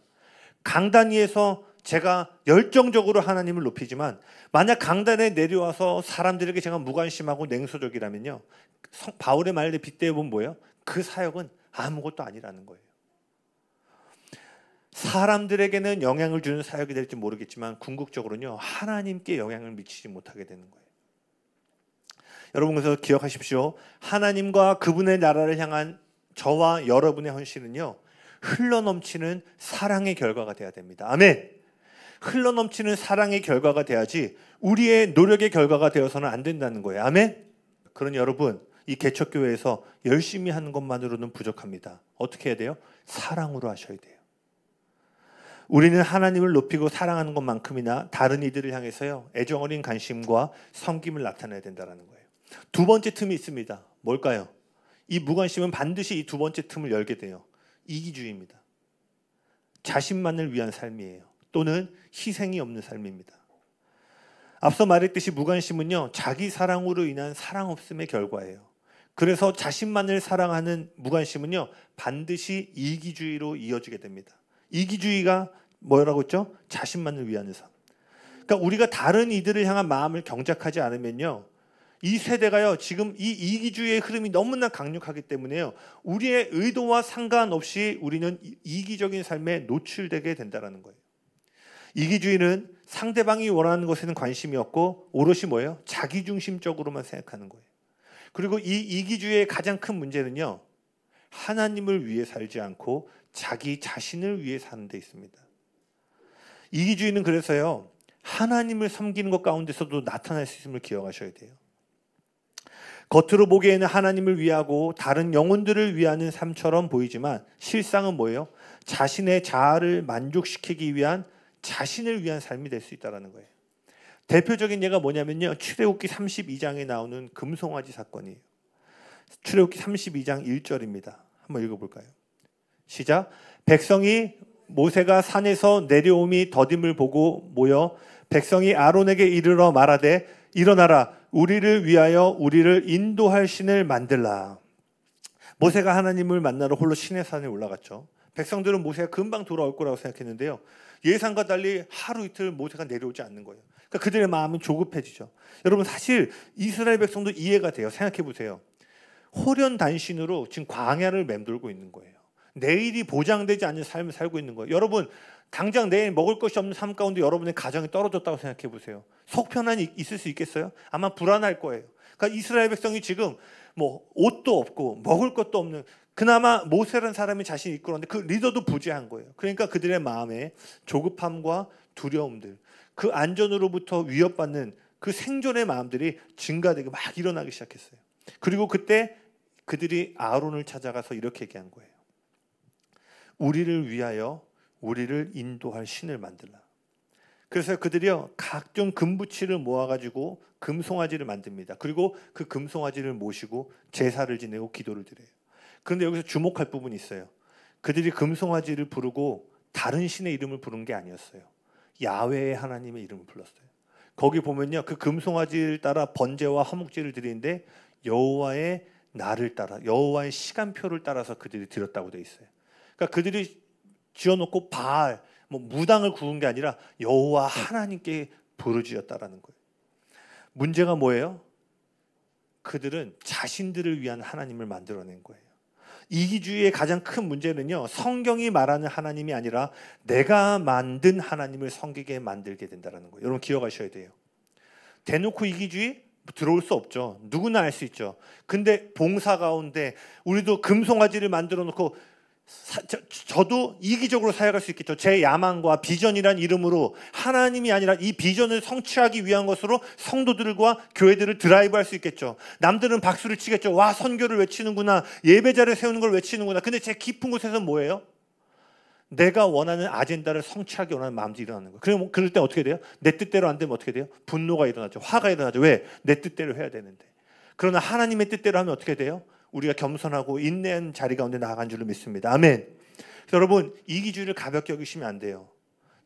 강단 위에서 제가 열정적으로 하나님을 높이지만 만약 강단에 내려와서 사람들에게 제가 무관심하고 냉소적이라면요, 바울의 말에 빗대어 보면 뭐예요? 그 사역은 아무것도 아니라는 거예요. 사람들에게는 영향을 주는 사역이 될지 모르겠지만 궁극적으로는요, 하나님께 영향을 미치지 못하게 되는 거예요. 여러분, 그래서 기억하십시오. 하나님과 그분의 나라를 향한 저와 여러분의 헌신은요, 흘러넘치는 사랑의 결과가 돼야 됩니다. 아멘. 흘러넘치는 사랑의 결과가 돼야지 우리의 노력의 결과가 되어서는 안 된다는 거예요. 아멘. 그러니 여러분, 이 개척교회에서 열심히 하는 것만으로는 부족합니다. 어떻게 해야 돼요? 사랑으로 하셔야 돼요. 우리는 하나님을 높이고 사랑하는 것만큼이나 다른 이들을 향해서요, 애정 어린 관심과 섬김을 나타내야 된다는 거예요. 두 번째 틈이 있습니다. 뭘까요? 이 무관심은 반드시 이 두 번째 틈을 열게 돼요. 이기주의입니다. 자신만을 위한 삶이에요. 또는 희생이 없는 삶입니다. 앞서 말했듯이 무관심은요, 자기 사랑으로 인한 사랑 없음의 결과예요. 그래서 자신만을 사랑하는 무관심은요, 반드시 이기주의로 이어지게 됩니다. 이기주의가 뭐라고 했죠? 자신만을 위한 삶. 그러니까 우리가 다른 이들을 향한 마음을 경작하지 않으면요, 이 세대가요, 지금 이 이기주의의 흐름이 너무나 강력하기 때문에요, 우리의 의도와 상관없이 우리는 이기적인 삶에 노출되게 된다는 거예요. 이기주의는 상대방이 원하는 것에는 관심이 없고 오롯이 뭐예요? 자기중심적으로만 생각하는 거예요. 그리고 이 이기주의의 가장 큰 문제는요, 하나님을 위해 살지 않고 자기 자신을 위해 사는 데 있습니다. 이기주의는 그래서요, 하나님을 섬기는 것 가운데서도 나타날 수 있음을 기억하셔야 돼요. 겉으로 보기에는 하나님을 위하고 다른 영혼들을 위하는 삶처럼 보이지만 실상은 뭐예요? 자신의 자아를 만족시키기 위한, 자신을 위한 삶이 될 수 있다는 거예요. 대표적인 예가 뭐냐면요, 출애굽기 32장에 나오는 금송아지 사건이에요. 출애굽기 32장 1절입니다. 한번 읽어볼까요? 시작. 백성이 모세가 산에서 내려옴이 더딤을 보고 모여 백성이 아론에게 이르러 말하되 일어나라, 우리를 위하여 우리를 인도할 신을 만들라. 모세가 하나님을 만나러 홀로 시내산에 올라갔죠. 백성들은 모세가 금방 돌아올 거라고 생각했는데요, 예상과 달리 하루 이틀 모세가 내려오지 않는 거예요. 그러니까 그들의 마음은 조급해지죠. 여러분, 사실 이스라엘 백성도 이해가 돼요. 생각해 보세요. 호련단신으로 지금 광야를 맴돌고 있는 거예요. 내일이 보장되지 않는 삶을 살고 있는 거예요. 여러분, 당장 내일 먹을 것이 없는 삶 가운데 여러분의 가정이 떨어졌다고 생각해 보세요. 속 편안이 있을 수 있겠어요? 아마 불안할 거예요. 그러니까 이스라엘 백성이 지금 뭐 옷도 없고 먹을 것도 없는, 그나마 모세라는 사람이 자신이 이끌었는데 그 리더도 부재한 거예요. 그러니까 그들의 마음에 조급함과 두려움들, 그 안전으로부터 위협받는 그 생존의 마음들이 증가되고 막 일어나기 시작했어요. 그리고 그때 그들이 아론을 찾아가서 이렇게 얘기한 거예요. 우리를 위하여 우리를 인도할 신을 만들라. 그래서 그들이요, 각종 금부치를 모아가지고 금송아지를 만듭니다. 그리고 그 금송아지를 모시고 제사를 지내고 기도를 드려요. 그런데 여기서 주목할 부분이 있어요. 그들이 금송아지를 부르고 다른 신의 이름을 부른 게 아니었어요. 야훼의 하나님의 이름을 불렀어요. 거기 보면요, 그 금송아지를 따라 번제와 화목제를 드리는데 여호와의 날을 따라, 여호와의 시간표를 따라서 그들이 드렸다고 돼 있어요. 그러니까 그들이 지어놓고 바알, 무당을 구운 게 아니라 여호와 하나님께 부르짖었다라는 거예요. 문제가 뭐예요? 그들은 자신들을 위한 하나님을 만들어낸 거예요. 이기주의의 가장 큰 문제는요, 성경이 말하는 하나님이 아니라 내가 만든 하나님을 섬기게 만들게 된다는 거예요. 여러분 기억하셔야 돼요. 대놓고 이기주의 들어올 수 없죠. 누구나 알 수 있죠. 근데 봉사 가운데 우리도 금송아지를 만들어 놓고 저도 이기적으로 사역할 수 있겠죠. 제 야망과 비전이란 이름으로 하나님이 아니라 이 비전을 성취하기 위한 것으로 성도들과 교회들을 드라이브할 수 있겠죠. 남들은 박수를 치겠죠. 와, 선교를 외치는구나, 예배자를 세우는 걸 외치는구나. 근데 제 깊은 곳에서는 뭐예요? 내가 원하는 아젠다를 성취하기 원하는 마음들이 일어나는 거예요. 그럴 때 어떻게 돼요? 내 뜻대로 안 되면 어떻게 돼요? 분노가 일어나죠. 화가 일어나죠. 왜? 내 뜻대로 해야 되는데. 그러나 하나님의 뜻대로 하면 어떻게 돼요? 우리가 겸손하고 인내한 자리 가운데 나아간 줄로 믿습니다. 아멘. 여러분, 이기주의를 가볍게 여기시면 안 돼요.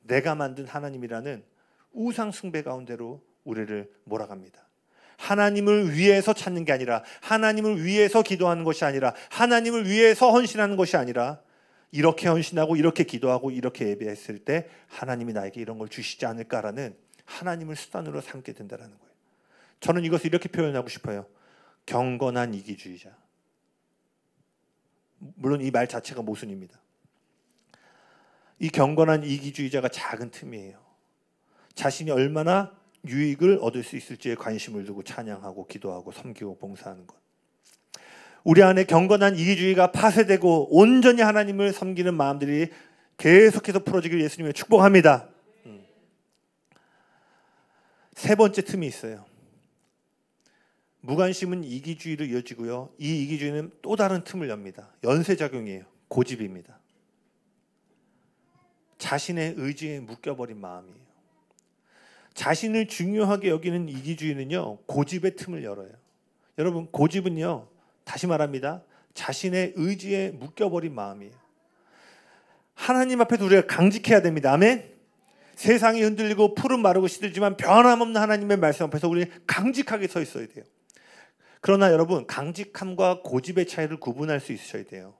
내가 만든 하나님이라는 우상 숭배 가운데로 우리를 몰아갑니다. 하나님을 위해서 찾는 게 아니라, 하나님을 위해서 기도하는 것이 아니라, 하나님을 위해서 헌신하는 것이 아니라, 이렇게 헌신하고 이렇게 기도하고 이렇게 예배했을 때 하나님이 나에게 이런 걸 주시지 않을까라는 하나님을 수단으로 삼게 된다는 거예요. 저는 이것을 이렇게 표현하고 싶어요. 경건한 이기주의자. 물론 이 말 자체가 모순입니다. 이 경건한 이기주의자가 작은 틈이에요. 자신이 얼마나 유익을 얻을 수 있을지에 관심을 두고 찬양하고 기도하고 섬기고 봉사하는 것. 우리 안에 경건한 이기주의가 파쇄되고 온전히 하나님을 섬기는 마음들이 계속해서 풀어지기를 예수님의 축복합니다. 세 번째 틈이 있어요. 무관심은 이기주의로 이어지고요. 이 이기주의는 또 다른 틈을 엽니다. 연쇄작용이에요. 고집입니다. 자신의 의지에 묶여버린 마음이에요. 자신을 중요하게 여기는 이기주의는요, 고집의 틈을 열어요. 여러분, 고집은요, 다시 말합니다. 자신의 의지에 묶여버린 마음이에요. 하나님 앞에서 우리가 강직해야 됩니다. 아멘? 세상이 흔들리고 푸른 마르고 시들지만 변함없는 하나님의 말씀 앞에서 우리 강직하게 서 있어야 돼요. 그러나 여러분, 강직함과 고집의 차이를 구분할 수 있으셔야 돼요.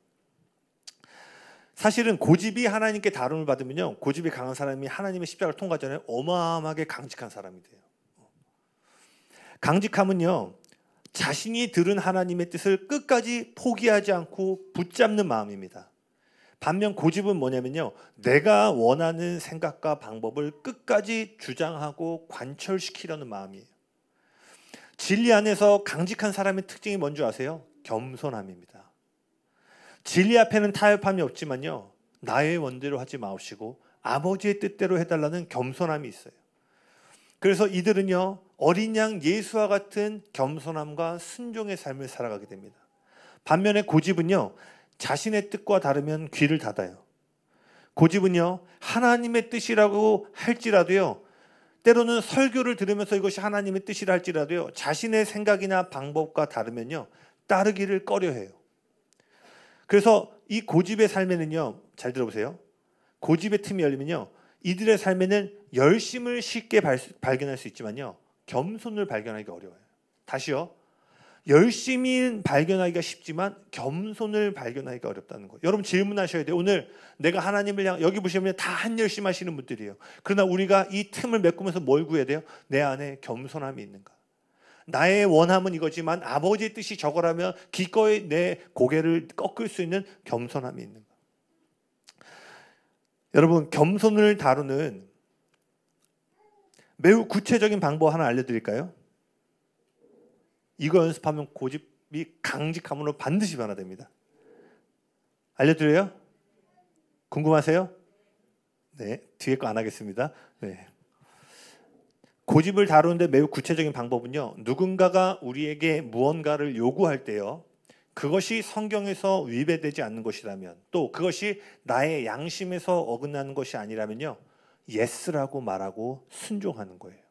사실은 고집이 하나님께 다름을 받으면요, 고집이 강한 사람이 하나님의 십자가를 통과하잖아요. 어마어마하게 강직한 사람이 돼요. 강직함은요, 자신이 들은 하나님의 뜻을 끝까지 포기하지 않고 붙잡는 마음입니다. 반면 고집은 뭐냐면요, 내가 원하는 생각과 방법을 끝까지 주장하고 관철시키려는 마음이에요. 진리 안에서 강직한 사람의 특징이 뭔지 아세요? 겸손함입니다. 진리 앞에는 타협함이 없지만요, 나의 원대로 하지 마옵시고 아버지의 뜻대로 해달라는 겸손함이 있어요. 그래서 이들은요, 어린 양 예수와 같은 겸손함과 순종의 삶을 살아가게 됩니다. 반면에 고집은요, 자신의 뜻과 다르면 귀를 닫아요. 고집은요, 하나님의 뜻이라고 할지라도요, 때로는 설교를 들으면서 이것이 하나님의 뜻이라 할지라도요, 자신의 생각이나 방법과 다르면요, 따르기를 꺼려해요. 그래서 이 고집의 삶에는요, 잘 들어보세요. 고집의 틈이 열리면요, 이들의 삶에는 열심을 쉽게 발견할 수 있지만요, 겸손을 발견하기 어려워요. 다시요. 열심히 발견하기가 쉽지만 겸손을 발견하기가 어렵다는 거예요. 여러분 질문하셔야 돼요. 오늘 내가 하나님을 향해, 여기 보시면 다 한열심 하시는 분들이에요. 그러나 우리가 이 틈을 메꾸면서 뭘 구해야 돼요? 내 안에 겸손함이 있는가? 나의 원함은 이거지만 아버지의 뜻이 저거라면 기꺼이 내 고개를 꺾을 수 있는 겸손함이 있는가? 여러분, 겸손을 다루는 매우 구체적인 방법 하나 알려드릴까요? 이거 연습하면 고집이 강직함으로 반드시 변화됩니다. 알려드려요? 궁금하세요? 네, 뒤에 거 안 하겠습니다. 네. 고집을 다루는데 매우 구체적인 방법은요, 누군가가 우리에게 무언가를 요구할 때요, 그것이 성경에서 위배되지 않는 것이라면, 또 그것이 나의 양심에서 어긋나는 것이 아니라면요, 예스라고 말하고 순종하는 거예요.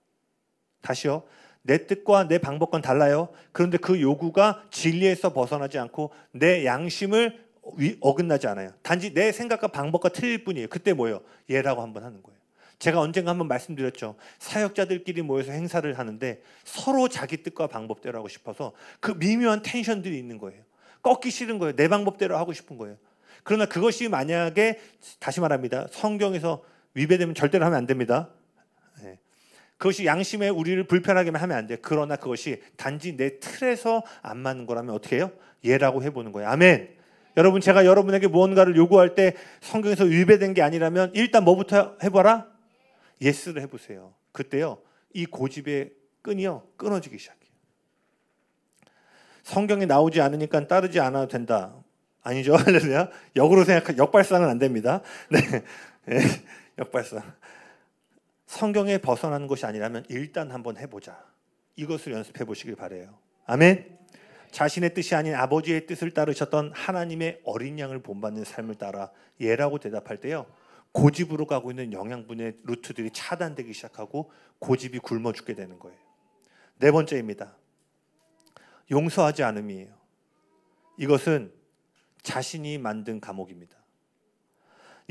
다시요. 내 뜻과 내 방법과는 달라요. 그런데 그 요구가 진리에서 벗어나지 않고 내 양심을 어긋나지 않아요. 단지 내 생각과 방법과 틀릴 뿐이에요. 그때 뭐예요? 예라고 한번 하는 거예요. 제가 언젠가 한번 말씀드렸죠. 사역자들끼리 모여서 행사를 하는데 서로 자기 뜻과 방법대로 하고 싶어서 그 미묘한 텐션들이 있는 거예요. 꺾기 싫은 거예요. 내 방법대로 하고 싶은 거예요. 그러나 그것이 만약에, 다시 말합니다, 성경에서 위배되면 절대로 하면 안 됩니다. 네. 그것이 양심에 우리를 불편하게 하면 안 돼요. 그러나 그것이 단지 내 틀에서 안 맞는 거라면 어떻게 해요? 예라고 해보는 거예요. 아멘. 여러분, 제가 여러분에게 무언가를 요구할 때 성경에서 위배된 게 아니라면 일단 뭐부터 해봐라? 예스를 해보세요. 그때요, 이 고집의 끈이요, 끊어지기 시작해요. 성경에 나오지 않으니까 따르지 않아도 된다. 아니죠. 할렐루야. 역으로 역발상은 안 됩니다. 네. 네. 역발상. 성경에 벗어나는 것이 아니라면 일단 한번 해보자. 이것을 연습해 보시길 바라요. 아멘. 자신의 뜻이 아닌 아버지의 뜻을 따르셨던 하나님의 어린 양을 본받는 삶을 따라 예라고 대답할 때요, 고집으로 가고 있는 영양분의 루트들이 차단되기 시작하고 고집이 굶어 죽게 되는 거예요. 네 번째입니다. 용서하지 않음이에요. 이것은 자신이 만든 감옥입니다.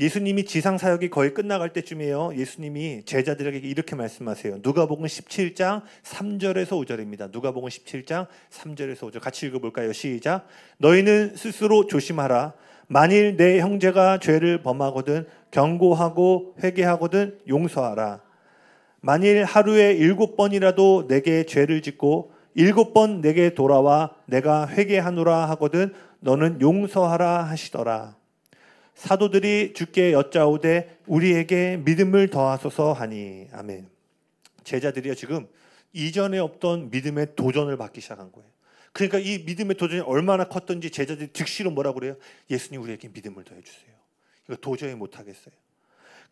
예수님이 지상 사역이 거의 끝나갈 때쯤이에요. 예수님이 제자들에게 이렇게 말씀하세요. 누가복음 17장 3절에서 5절입니다. 누가복음 17장 3절에서 5절 같이 읽어볼까요? 시작. 너희는 스스로 조심하라. 만일 내 형제가 죄를 범하거든 경고하고 회개하거든 용서하라. 만일 하루에 7번이라도 내게 죄를 짓고 7번 내게 돌아와 내가 회개하노라 하거든 너는 용서하라 하시더라. 사도들이 주께 여짜오되 우리에게 믿음을 더하소서 하니. 아멘. 제자들이요 지금 이전에 없던 믿음의 도전을 받기 시작한 거예요. 그러니까 이 믿음의 도전이 얼마나 컸던지 제자들이 즉시로 뭐라고 그래요? 예수님 우리에게 믿음을 더해 주세요. 이거 도저히 못하겠어요.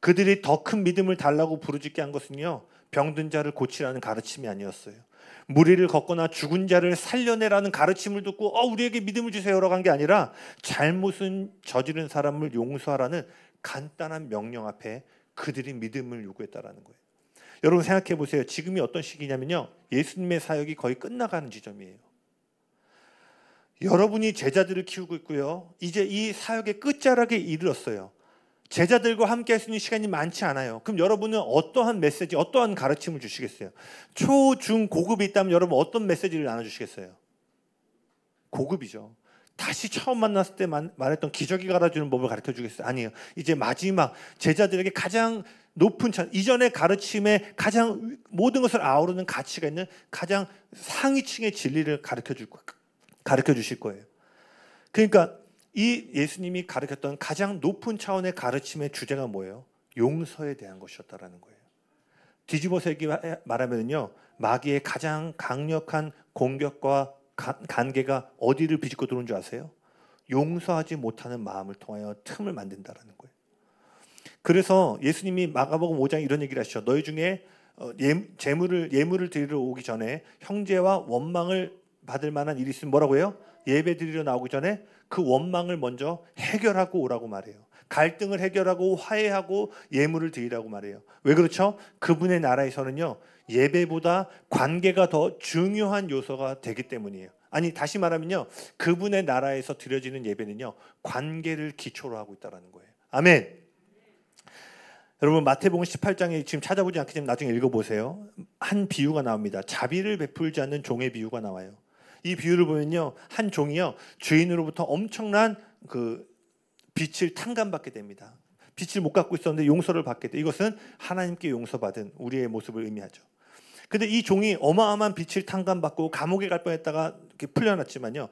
그들이 더 큰 믿음을 달라고 부르짖게 한 것은요 병든 자를 고치라는 가르침이 아니었어요. 무리를 걷거나 죽은 자를 살려내라는 가르침을 듣고 우리에게 믿음을 주세요라고 한 게 아니라 잘못은 저지른 사람을 용서하라는 간단한 명령 앞에 그들이 믿음을 요구했다라는 거예요. 여러분 생각해 보세요. 지금이 어떤 시기냐면요 예수님의 사역이 거의 끝나가는 지점이에요. 여러분이 제자들을 키우고 있고요 이제 이 사역의 끝자락에 이르렀어요. 제자들과 함께 할 수 있는 시간이 많지 않아요. 그럼 여러분은 어떠한 메시지, 어떠한 가르침을 주시겠어요? 초, 중, 고급이 있다면 여러분 어떤 메시지를 나눠주시겠어요? 고급이죠. 다시 처음 만났을 때 말했던 기저귀 갈아주는 법을 가르쳐주겠어요? 아니에요. 이제 마지막 제자들에게 가장 높은 이전의 가르침에 가장 모든 것을 아우르는 가치가 있는 가장 상위층의 진리를 가르쳐 주실 거예요. 그러니까 이 예수님이 가르쳤던 가장 높은 차원의 가르침의 주제가 뭐예요? 용서에 대한 것이었다라는 거예요. 뒤집어서 말하면요, 마귀의 가장 강력한 공격과 관계가 어디를 비집고 들어온 줄 아세요? 용서하지 못하는 마음을 통하여 틈을 만든다라는 거예요. 그래서 예수님이 마가복음 5장 이런 얘기를 하시죠. 너희 중에 예물을 드리러 오기 전에 형제와 원망을 받을 만한 일이 있으면 뭐라고 해요? 예배 드리러 나오기 전에 그 원망을 먼저 해결하고 오라고 말해요. 갈등을 해결하고 화해하고 예물을 드리라고 말해요. 왜 그렇죠? 그분의 나라에서는요 예배보다 관계가 더 중요한 요소가 되기 때문이에요. 아니 다시 말하면요 그분의 나라에서 드려지는 예배는요 관계를 기초로 하고 있다는 거예요. 아멘. 여러분 마태복음 18장에 지금 찾아보지 않겠지만 나중에 읽어보세요. 한 비유가 나옵니다. 자비를 베풀지 않는 종의 비유가 나와요. 이 비유를 보면요 한 종이요 주인으로부터 엄청난 그 빚을 탕감받게 됩니다. 빚을 못 갚고 있었는데 용서를 받게 돼. 이것은 하나님께 용서받은 우리의 모습을 의미하죠. 근데 이 종이 어마어마한 빚을 탕감받고 감옥에 갈 뻔했다가 이렇게 풀려났지만요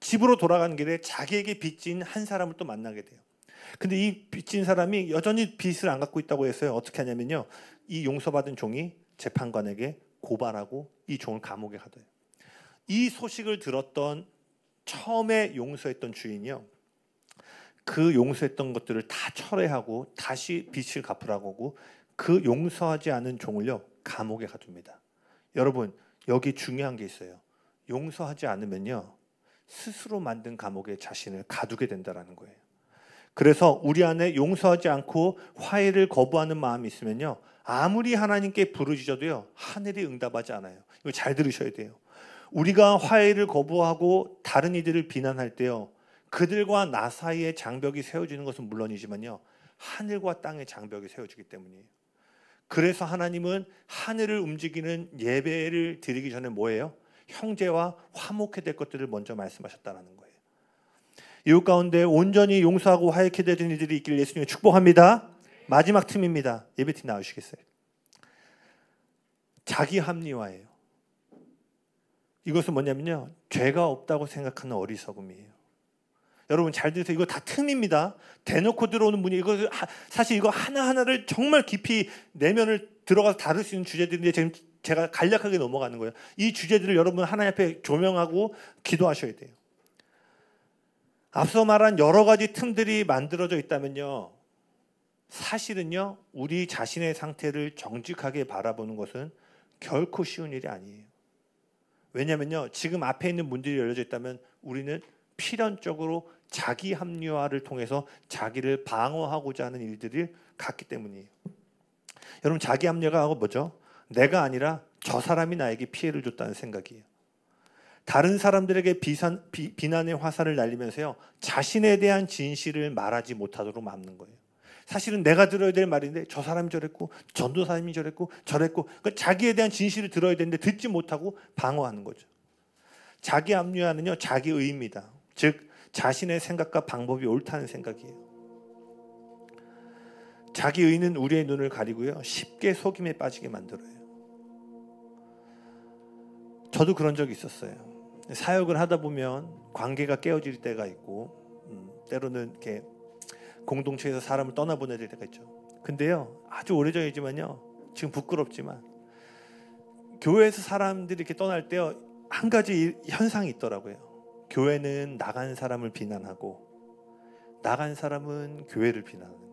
집으로 돌아가는 길에 자기에게 빚진 한 사람을 또 만나게 돼요. 근데 이 빚진 사람이 여전히 빚을 안 갚고 있다고 해서요 어떻게 하냐면요 이 용서받은 종이 재판관에게 고발하고 이 종을 감옥에 가둬요. 이 소식을 들었던 처음에 용서했던 주인이요 그 용서했던 것들을 다 철회하고 다시 빚을 갚으라고 하고 그 용서하지 않은 종을요 감옥에 가둡니다. 여러분 여기 중요한 게 있어요. 용서하지 않으면요 스스로 만든 감옥에 자신을 가두게 된다는 거예요. 그래서 우리 안에 용서하지 않고 화해를 거부하는 마음이 있으면요 아무리 하나님께 부르짖어도요 하늘이 응답하지 않아요. 이거 잘 들으셔야 돼요. 우리가 화해를 거부하고 다른 이들을 비난할 때요 그들과 나 사이에 장벽이 세워지는 것은 물론이지만요 하늘과 땅의 장벽이 세워지기 때문이에요. 그래서 하나님은 하늘을 움직이는 예배를 드리기 전에 뭐예요? 형제와 화목해 될 것들을 먼저 말씀하셨다는 거예요. 이웃 가운데 온전히 용서하고 화해케 되는 이들이 있기를 예수님이 축복합니다. 마지막 틈입니다. 예배팀 나오시겠어요? 자기 합리화예요. 이것은 뭐냐면요 죄가 없다고 생각하는 어리석음이에요. 여러분 잘 들으세요. 이거 다 틈입니다. 대놓고 들어오는 분이 이거 사실 이거 하나하나를 정말 깊이 내면을 들어가서 다룰 수 있는 주제들인데 지금 제가 간략하게 넘어가는 거예요. 이 주제들을 여러분 하나님 앞에 조명하고 기도하셔야 돼요. 앞서 말한 여러 가지 틈들이 만들어져 있다면요 사실은요 우리 자신의 상태를 정직하게 바라보는 것은 결코 쉬운 일이 아니에요. 왜냐면요 지금 앞에 있는 문들이 열려져 있다면 우리는 필연적으로 자기 합리화를 통해서 자기를 방어하고자 하는 일들을 갖기 때문이에요. 여러분 자기 합리화가 뭐죠? 내가 아니라 저 사람이 나에게 피해를 줬다는 생각이에요. 다른 사람들에게 비난의 화살을 날리면서요 자신에 대한 진실을 말하지 못하도록 막는 거예요. 사실은 내가 들어야 될 말인데 저 사람이 저랬고 전도사님이 저랬고 저랬고, 그러니까 자기에 대한 진실을 들어야 되는데 듣지 못하고 방어하는 거죠. 자기 합리화는요, 자기 의입니다. 즉 자신의 생각과 방법이 옳다는 생각이에요. 자기 의는 우리의 눈을 가리고요, 쉽게 속임에 빠지게 만들어요. 저도 그런 적이 있었어요. 사역을 하다 보면 관계가 깨어질 때가 있고, 때로는 이렇게 공동체에서 사람을 떠나보내야 될 때가 있죠. 근데요, 아주 오래전이지만요, 지금 부끄럽지만 교회에서 사람들이 이렇게 떠날 때요, 한 가지 현상이 있더라고요. 교회는 나간 사람을 비난하고 나간 사람은 교회를 비난하는 거예요.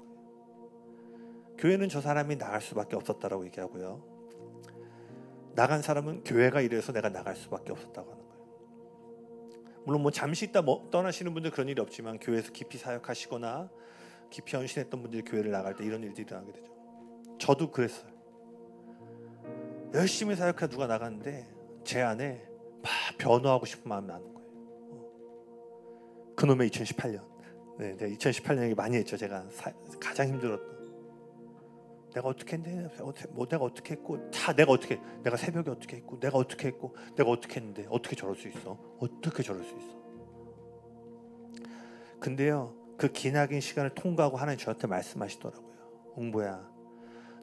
교회는 저 사람이 나갈 수밖에 없었다라고 얘기하고요, 나간 사람은 교회가 이래서 내가 나갈 수밖에 없었다고 하는 거예요. 물론 뭐 잠시 있다 떠나시는 분들 그런 일이 없지만, 교회에서 깊이 사역하시거나 깊이 헌신했던 분들이 교회를 나갈 때 이런 일들이 일어나게 되죠. 저도 그랬어요. 열심히 사역하다 누가 나갔는데 제 안에 막 변호하고 싶은 마음이 나는 거예요. 그놈의 2018년. 네, 2018년에 많이 했죠. 제가 가장 힘들었던. 내가 어떻게 했는데, 내가 어떻게 했고, 다 내가 어떻게, 내가 새벽에 어떻게 했고, 내가 어떻게 했고, 내가 어떻게 했는데 어떻게 저럴 수 있어? 어떻게 저럴 수 있어? 근데요, 그 기나긴 시간을 통과하고 하나님 저한테 말씀하시더라고요. 웅보야,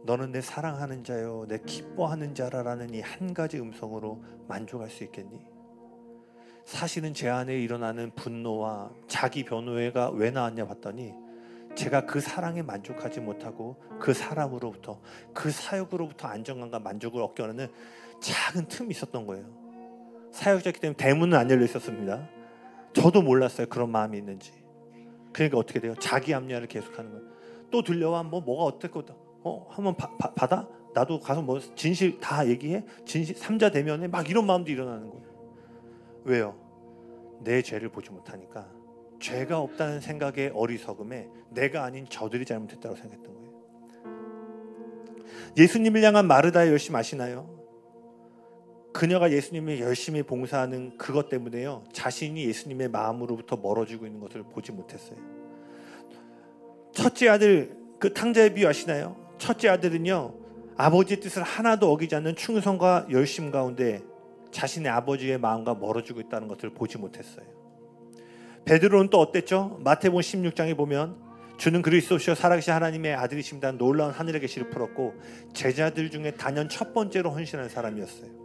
너는 내 사랑하는 자요, 내 기뻐하는 자라라는 이 한 가지 음성으로 만족할 수 있겠니? 사실은 제 안에 일어나는 분노와 자기 변호회가 왜 나왔냐 봤더니, 제가 그 사랑에 만족하지 못하고 그 사람으로부터, 그 사역으로부터 안정감과 만족을 얻게 하는 작은 틈이 있었던 거예요. 사역자이기 때문에 대문은 안 열려 있었습니다. 저도 몰랐어요, 그런 마음이 있는지. 그러니까 어떻게 돼요? 자기 합리화를 계속하는 거예요. 또 들려와, 뭐가 어떻고, 한번 받아? 나도 가서 뭐 진실 다 얘기해? 진실 3자 대면에 막 이런 마음도 일어나는 거예요. 왜요? 내 죄를 보지 못하니까, 죄가 없다는 생각의 어리석음에 내가 아닌 저들이 잘못했다고 생각했던 거예요. 예수님을 향한 마르다의 열심 아시나요? 그녀가 예수님을 열심히 봉사하는 그것 때문에요, 자신이 예수님의 마음으로부터 멀어지고 있는 것을 보지 못했어요. 첫째 아들, 그 탕자의 비유 아시나요? 첫째 아들은요, 아버지의 뜻을 하나도 어기지 않는 충성과 열심 가운데 자신의 아버지의 마음과 멀어지고 있다는 것을 보지 못했어요. 베드로는 또 어땠죠? 마태복음 16장에 보면 주는 그리스도시요 살아계신 하나님의 아들이십니다, 놀라운 하늘의 계시를 풀었고 제자들 중에 단연 첫 번째로 헌신한 사람이었어요.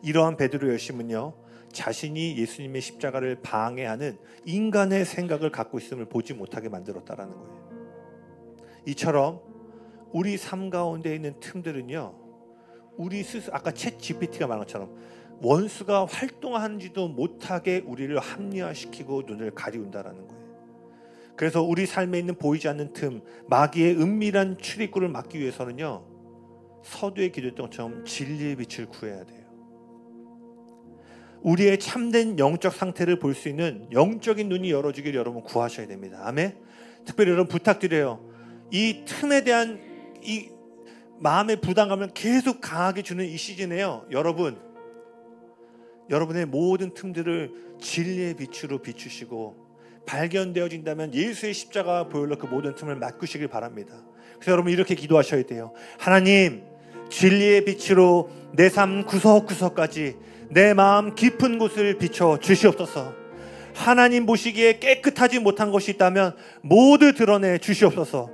이러한 베드로의 열심은요, 자신이 예수님의 십자가를 방해하는 인간의 생각을 갖고 있음을 보지 못하게 만들었다라는 거예요. 이처럼 우리 삶 가운데 있는 틈들은요, 우리 스스로, 아까 챗 GPT가 말한 것처럼 원수가 활동하는지도 못하게 우리를 합리화시키고 눈을 가리운다라는 거예요. 그래서 우리 삶에 있는 보이지 않는 틈, 마귀의 은밀한 출입구를 막기 위해서는요, 서두에 기도했던 것처럼 진리의 빛을 구해야 돼요. 우리의 참된 영적 상태를 볼 수 있는 영적인 눈이 열어지길 여러분 구하셔야 됩니다. 아멘. 특별히 여러분 부탁드려요. 이 틈에 대한 이 마음의 부담감을 계속 강하게 주는 이 시즌에요, 여러분의 모든 틈들을 진리의 빛으로 비추시고, 발견되어진다면 예수의 십자가 보혈로 그 모든 틈을 메꾸시길 바랍니다. 그래서 여러분 이렇게 기도하셔야 돼요. 하나님, 진리의 빛으로 내 삶 구석구석까지 내 마음 깊은 곳을 비춰 주시옵소서. 하나님 보시기에 깨끗하지 못한 것이 있다면 모두 드러내 주시옵소서.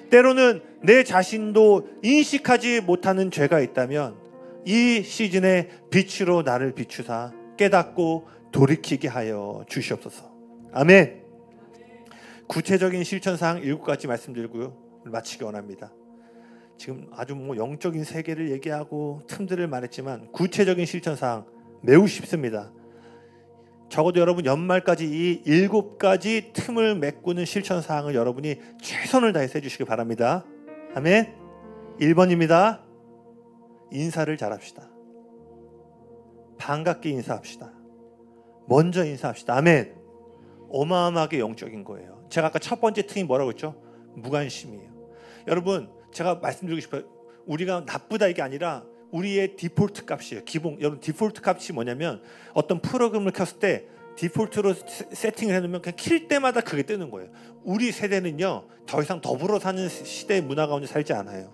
때로는 내 자신도 인식하지 못하는 죄가 있다면 이 시즌에 빛으로 나를 비추사 깨닫고 돌이키게 하여 주시옵소서. 아멘. 구체적인 실천사항 7가지 말씀드리고요, 마치기 원합니다. 지금 아주 영적인 세계를 얘기하고 틈들을 말했지만 구체적인 실천사항 매우 쉽습니다. 적어도 여러분 연말까지 이 7가지 틈을 메꾸는 실천사항을 여러분이 최선을 다해서 해주시기 바랍니다. 아멘. 1번입니다. 인사를 잘합시다. 반갑게 인사합시다. 먼저 인사합시다. 아멘. 어마어마하게 영적인 거예요. 제가 아까 첫 번째 틈이 뭐라고 했죠? 무관심이에요. 여러분, 제가 말씀드리고 싶어요. 우리가 나쁘다 이게 아니라 우리의 디폴트 값이에요. 기본. 여러분 디폴트 값이 뭐냐면 어떤 프로그램을 켰을 때 디폴트로 세팅을 해놓으면 그냥 킬 때마다 그게 뜨는 거예요. 우리 세대는요 더 이상 더불어 사는 시대의 문화 가운데 살지 않아요.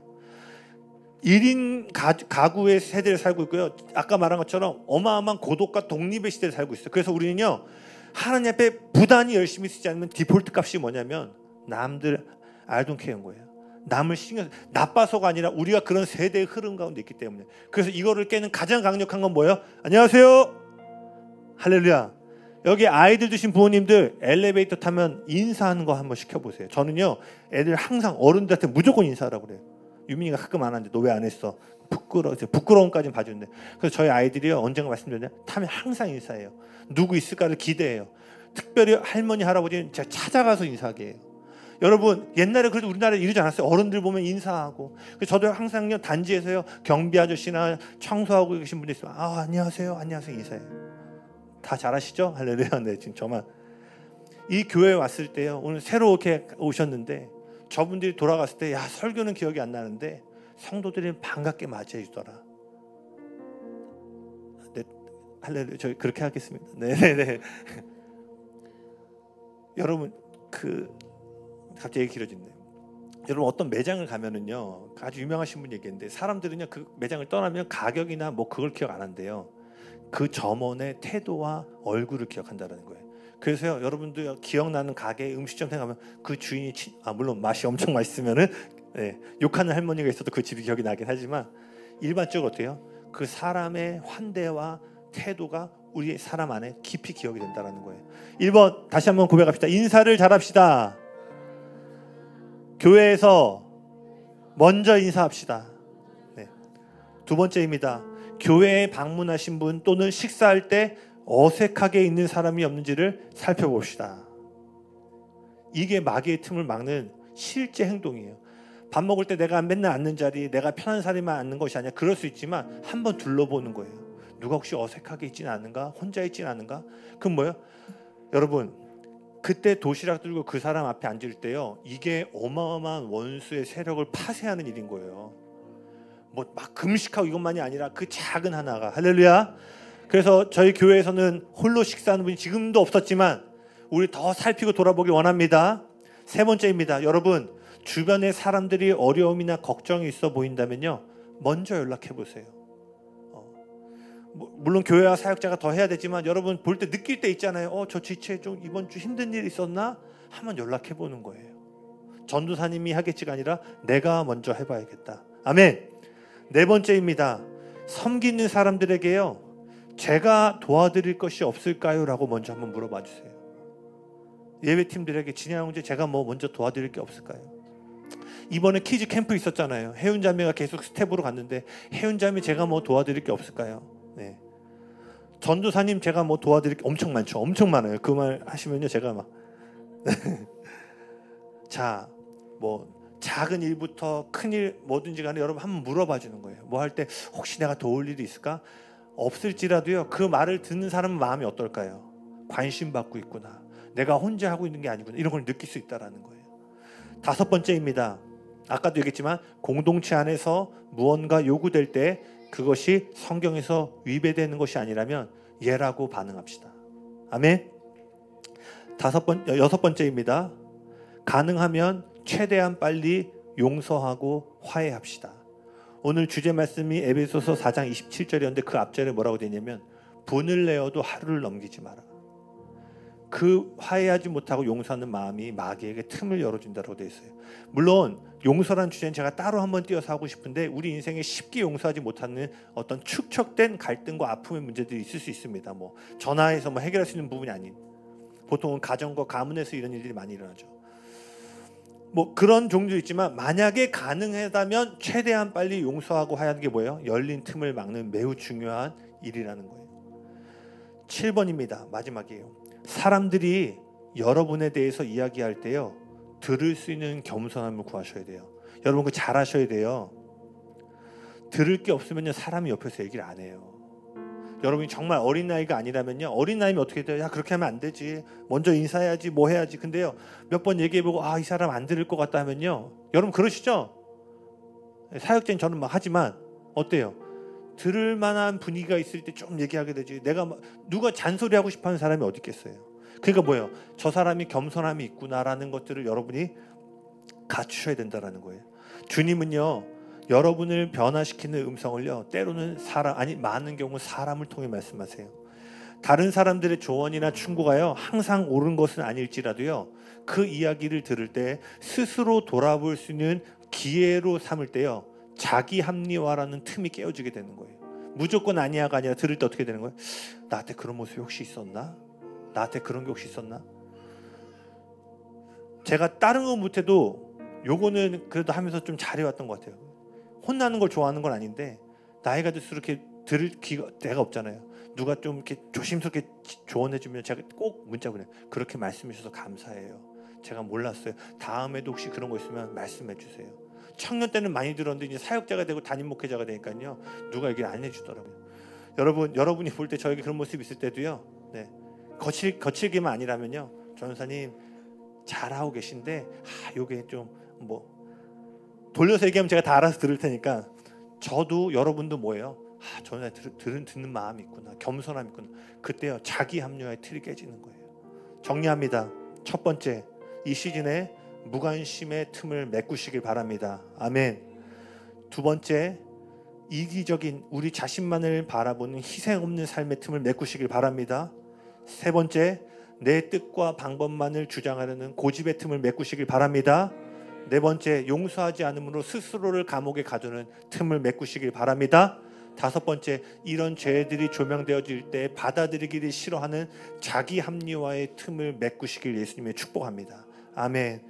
1인 가구의 세대를 살고 있고요. 아까 말한 것처럼 어마어마한 고독과 독립의 시대를 살고 있어요. 그래서 우리는요 하나님 앞에 부단히 열심히 쓰지 않으면 디폴트 값이 뭐냐면 남들 I don't care인 거예요. 남을 신경 나빠서가 아니라 우리가 그런 세대의 흐름 가운데 있기 때문에. 그래서 이거를 깨는 가장 강력한 건 뭐예요? 안녕하세요. 할렐루야. 여기 아이들 두신 부모님들 엘리베이터 타면 인사하는 거 한번 시켜보세요. 저는요 애들 항상 어른들한테 무조건 인사하라고 그래요. 유민이가 가끔 안 하는데 너 왜 안 했어? 부끄러움까지는 봐주는데. 그래서 저희 아이들이요 언젠가 말씀드렸냐 타면 항상 인사해요. 누구 있을까를 기대해요. 특별히 할머니 할아버지는 제가 찾아가서 인사하게 해요. 여러분 옛날에 그래도 우리나라에 이러지 않았어요. 어른들 보면 인사하고. 그래서 저도 항상요 단지에서요 경비 아저씨나 청소하고 계신 분들 있으면 안녕하세요 안녕하세요 인사해요. 다 잘하시죠? 할렐루야. 네, 지금 저만 이 교회에 왔을 때요 오늘 새로 이렇게 오셨는데 저분들이 돌아갔을 때 야 설교는 기억이 안 나는데 성도들이 반갑게 맞이해 주더라. 네, 할렐루야. 저희 그렇게 하겠습니다. 네네네. 여러분 갑자기 길어지네요. 여러분 어떤 매장을 가면은요 아주 유명하신 분 얘기했는데 사람들은요 그 매장을 떠나면 가격이나 뭐 그걸 기억 안 한대요. 그 점원의 태도와 얼굴을 기억한다는 거예요. 그래서요 여러분도 기억나는 가게 음식점 생각하면 그 주인이 물론 맛이 엄청 맛있으면은 욕하는 할머니가 있어도 그 집이 기억이 나긴 하지만 일반적으로 어때요? 그 사람의 환대와 태도가 우리 사람 안에 깊이 기억이 된다는 거예요. 1번 다시 한번 고백합시다. 인사를 잘합시다. 교회에서 먼저 인사합시다. 두 번째입니다. 교회에 방문하신 분 또는 식사할 때 어색하게 있는 사람이 없는지를 살펴봅시다. 이게 마귀의 틈을 막는 실제 행동이에요. 밥 먹을 때 내가 맨날 앉는 자리, 내가 편한 자리만 앉는 것이 아니라 그럴 수 있지만 한번 둘러보는 거예요. 누가 혹시 어색하게 있지는 않은가? 혼자 있지는 않은가? 그럼 뭐예요? 여러분 그때 도시락 들고 그 사람 앞에 앉을 때요 이게 어마어마한 원수의 세력을 파쇄하는 일인 거예요. 뭐 막 금식하고 이것만이 아니라 그 작은 하나가 할렐루야. 그래서 저희 교회에서는 홀로 식사하는 분이 지금도 없었지만 우리 더 살피고 돌아보길 원합니다. 세 번째입니다. 여러분 주변에 사람들이 어려움이나 걱정이 있어 보인다면요 먼저 연락해 보세요. 물론 교회와 사역자가 더 해야 되지만 여러분 볼 때 느낄 때 있잖아요. 저 지체 좀 이번 주 힘든 일 있었나? 한번 연락해 보는 거예요. 전도사님이 하겠지가 아니라 내가 먼저 해봐야겠다. 아멘. 네 번째입니다. 섬기는 사람들에게요 제가 도와드릴 것이 없을까요? 라고 먼저 한번 물어봐 주세요. 예배팀들에게 진양 형제 제가 뭐 먼저 도와드릴 게 없을까요? 이번에 키즈 캠프 있었잖아요. 혜윤자매가 계속 스텝으로 갔는데 혜윤자매 제가 뭐 도와드릴 게 없을까요? 네. 전도사님 제가 뭐 도와드릴 게 엄청 많죠. 엄청 많아요. 그 말 하시면요 제가 막 자, 뭐 작은 일부터 큰 일 뭐든지 간에 여러분 한번 물어봐 주는 거예요. 뭐 할 때 혹시 내가 도울 일이 있을까? 없을지라도요 그 말을 듣는 사람은 마음이 어떨까요? 관심 받고 있구나. 내가 혼자 하고 있는 게 아니구나. 이런 걸 느낄 수 있다라는 거예요. 다섯 번째입니다. 아까도 얘기했지만 공동체 안에서 무언가 요구될 때 그것이 성경에서 위배되는 것이 아니라면 예라고 반응합시다. 아멘. 여섯 번째입니다. 가능하면 최대한 빨리 용서하고 화해합시다. 오늘 주제 말씀이 에베소서 4장 27절이었는데 그 앞절에 뭐라고 되냐면 분을 내어도 하루를 넘기지 마라. 그 화해하지 못하고 용서하는 마음이 마귀에게 틈을 열어준다고 되어 있어요. 물론 용서라는 주제는 제가 따로 한번 띄어서 하고 싶은데 우리 인생에 쉽게 용서하지 못하는 어떤 축적된 갈등과 아픔의 문제들이 있을 수 있습니다. 뭐 전화해서 뭐 해결할 수 있는 부분이 아닌 보통은 가정과 가문에서 이런 일들이 많이 일어나죠. 뭐 그런 종류도 있지만 만약에 가능하다면 최대한 빨리 용서하고 하는 게 뭐예요? 열린 틈을 막는 매우 중요한 일이라는 거예요. 7번입니다. 마지막이에요. 사람들이 여러분에 대해서 이야기할 때요 들을 수 있는 겸손함을 구하셔야 돼요. 여러분 그거 잘하셔야 돼요. 들을 게 없으면요 사람이 옆에서 얘기를 안 해요. 여러분이 정말 어린 나이가 아니라면요 어린 나이면 어떻게 돼요? 야 그렇게 하면 안 되지. 먼저 인사해야지 뭐 해야지. 근데요 몇 번 얘기해보고 이 사람 안 들을 것 같다 하면요 여러분 그러시죠? 사역자인 저는 막 하지만 어때요? 들을 만한 분위기가 있을 때 좀 얘기하게 되지. 누가 잔소리하고 싶어하는 사람이 어디 있겠어요. 그러니까 뭐예요? 저 사람이 겸손함이 있구나라는 것들을 여러분이 갖추셔야 된다라는 거예요. 주님은요, 여러분을 변화시키는 음성을요, 때로는 많은 경우 사람을 통해 말씀하세요. 다른 사람들의 조언이나 충고가요, 항상 옳은 것은 아닐지라도요, 그 이야기를 들을 때 스스로 돌아볼 수 있는 기회로 삼을 때요, 자기 합리화라는 틈이 깨어지게 되는 거예요. 무조건 아니야가 아니라 들을 때 어떻게 되는 거예요? 나한테 그런 모습이 혹시 있었나? 나한테 그런 게 혹시 있었나? 제가 다른 거 못해도 요거는 그래도 하면서 좀 잘해왔던 것 같아요. 혼나는 걸 좋아하는 건 아닌데 나이가 들수록 이렇게 들을 기회가 없잖아요. 누가 좀 이렇게 조심스럽게 조언해주면 제가 꼭 문자 보내요. 그렇게 말씀해 주셔서 감사해요. 제가 몰랐어요. 다음에도 혹시 그런 거 있으면 말씀해 주세요. 청년 때는 많이 들었는데 이제 사역자가 되고 담임 목회자가 되니까요, 누가 얘기를 안 해주더라고요. 여러분이 볼 때 저에게 그런 모습이 있을 때도요, 네, 거칠기만 아니라면요, 전사님 잘하고 계신데 요게 좀 돌려서 얘기하면 제가 다 알아서 들을 테니까, 저도 여러분도 뭐예요? 전사님 듣는 마음이 있구나, 겸손함이 있구나. 그때요, 자기 합리화의 틀이 깨지는 거예요. 정리합니다. 첫 번째, 이 시즌에 무관심의 틈을 메꾸시길 바랍니다. 아멘. 두 번째, 이기적인 우리 자신만을 바라보는 희생 없는 삶의 틈을 메꾸시길 바랍니다. 세 번째, 내 뜻과 방법만을 주장하려는 고집의 틈을 메꾸시길 바랍니다. 네 번째, 용서하지 않음으로 스스로를 감옥에 가두는 틈을 메꾸시길 바랍니다. 다섯 번째, 이런 죄들이 조명되어질 때 받아들이기를 싫어하는 자기 합리화의 틈을 메꾸시길 예수님의 축복합니다. 아멘.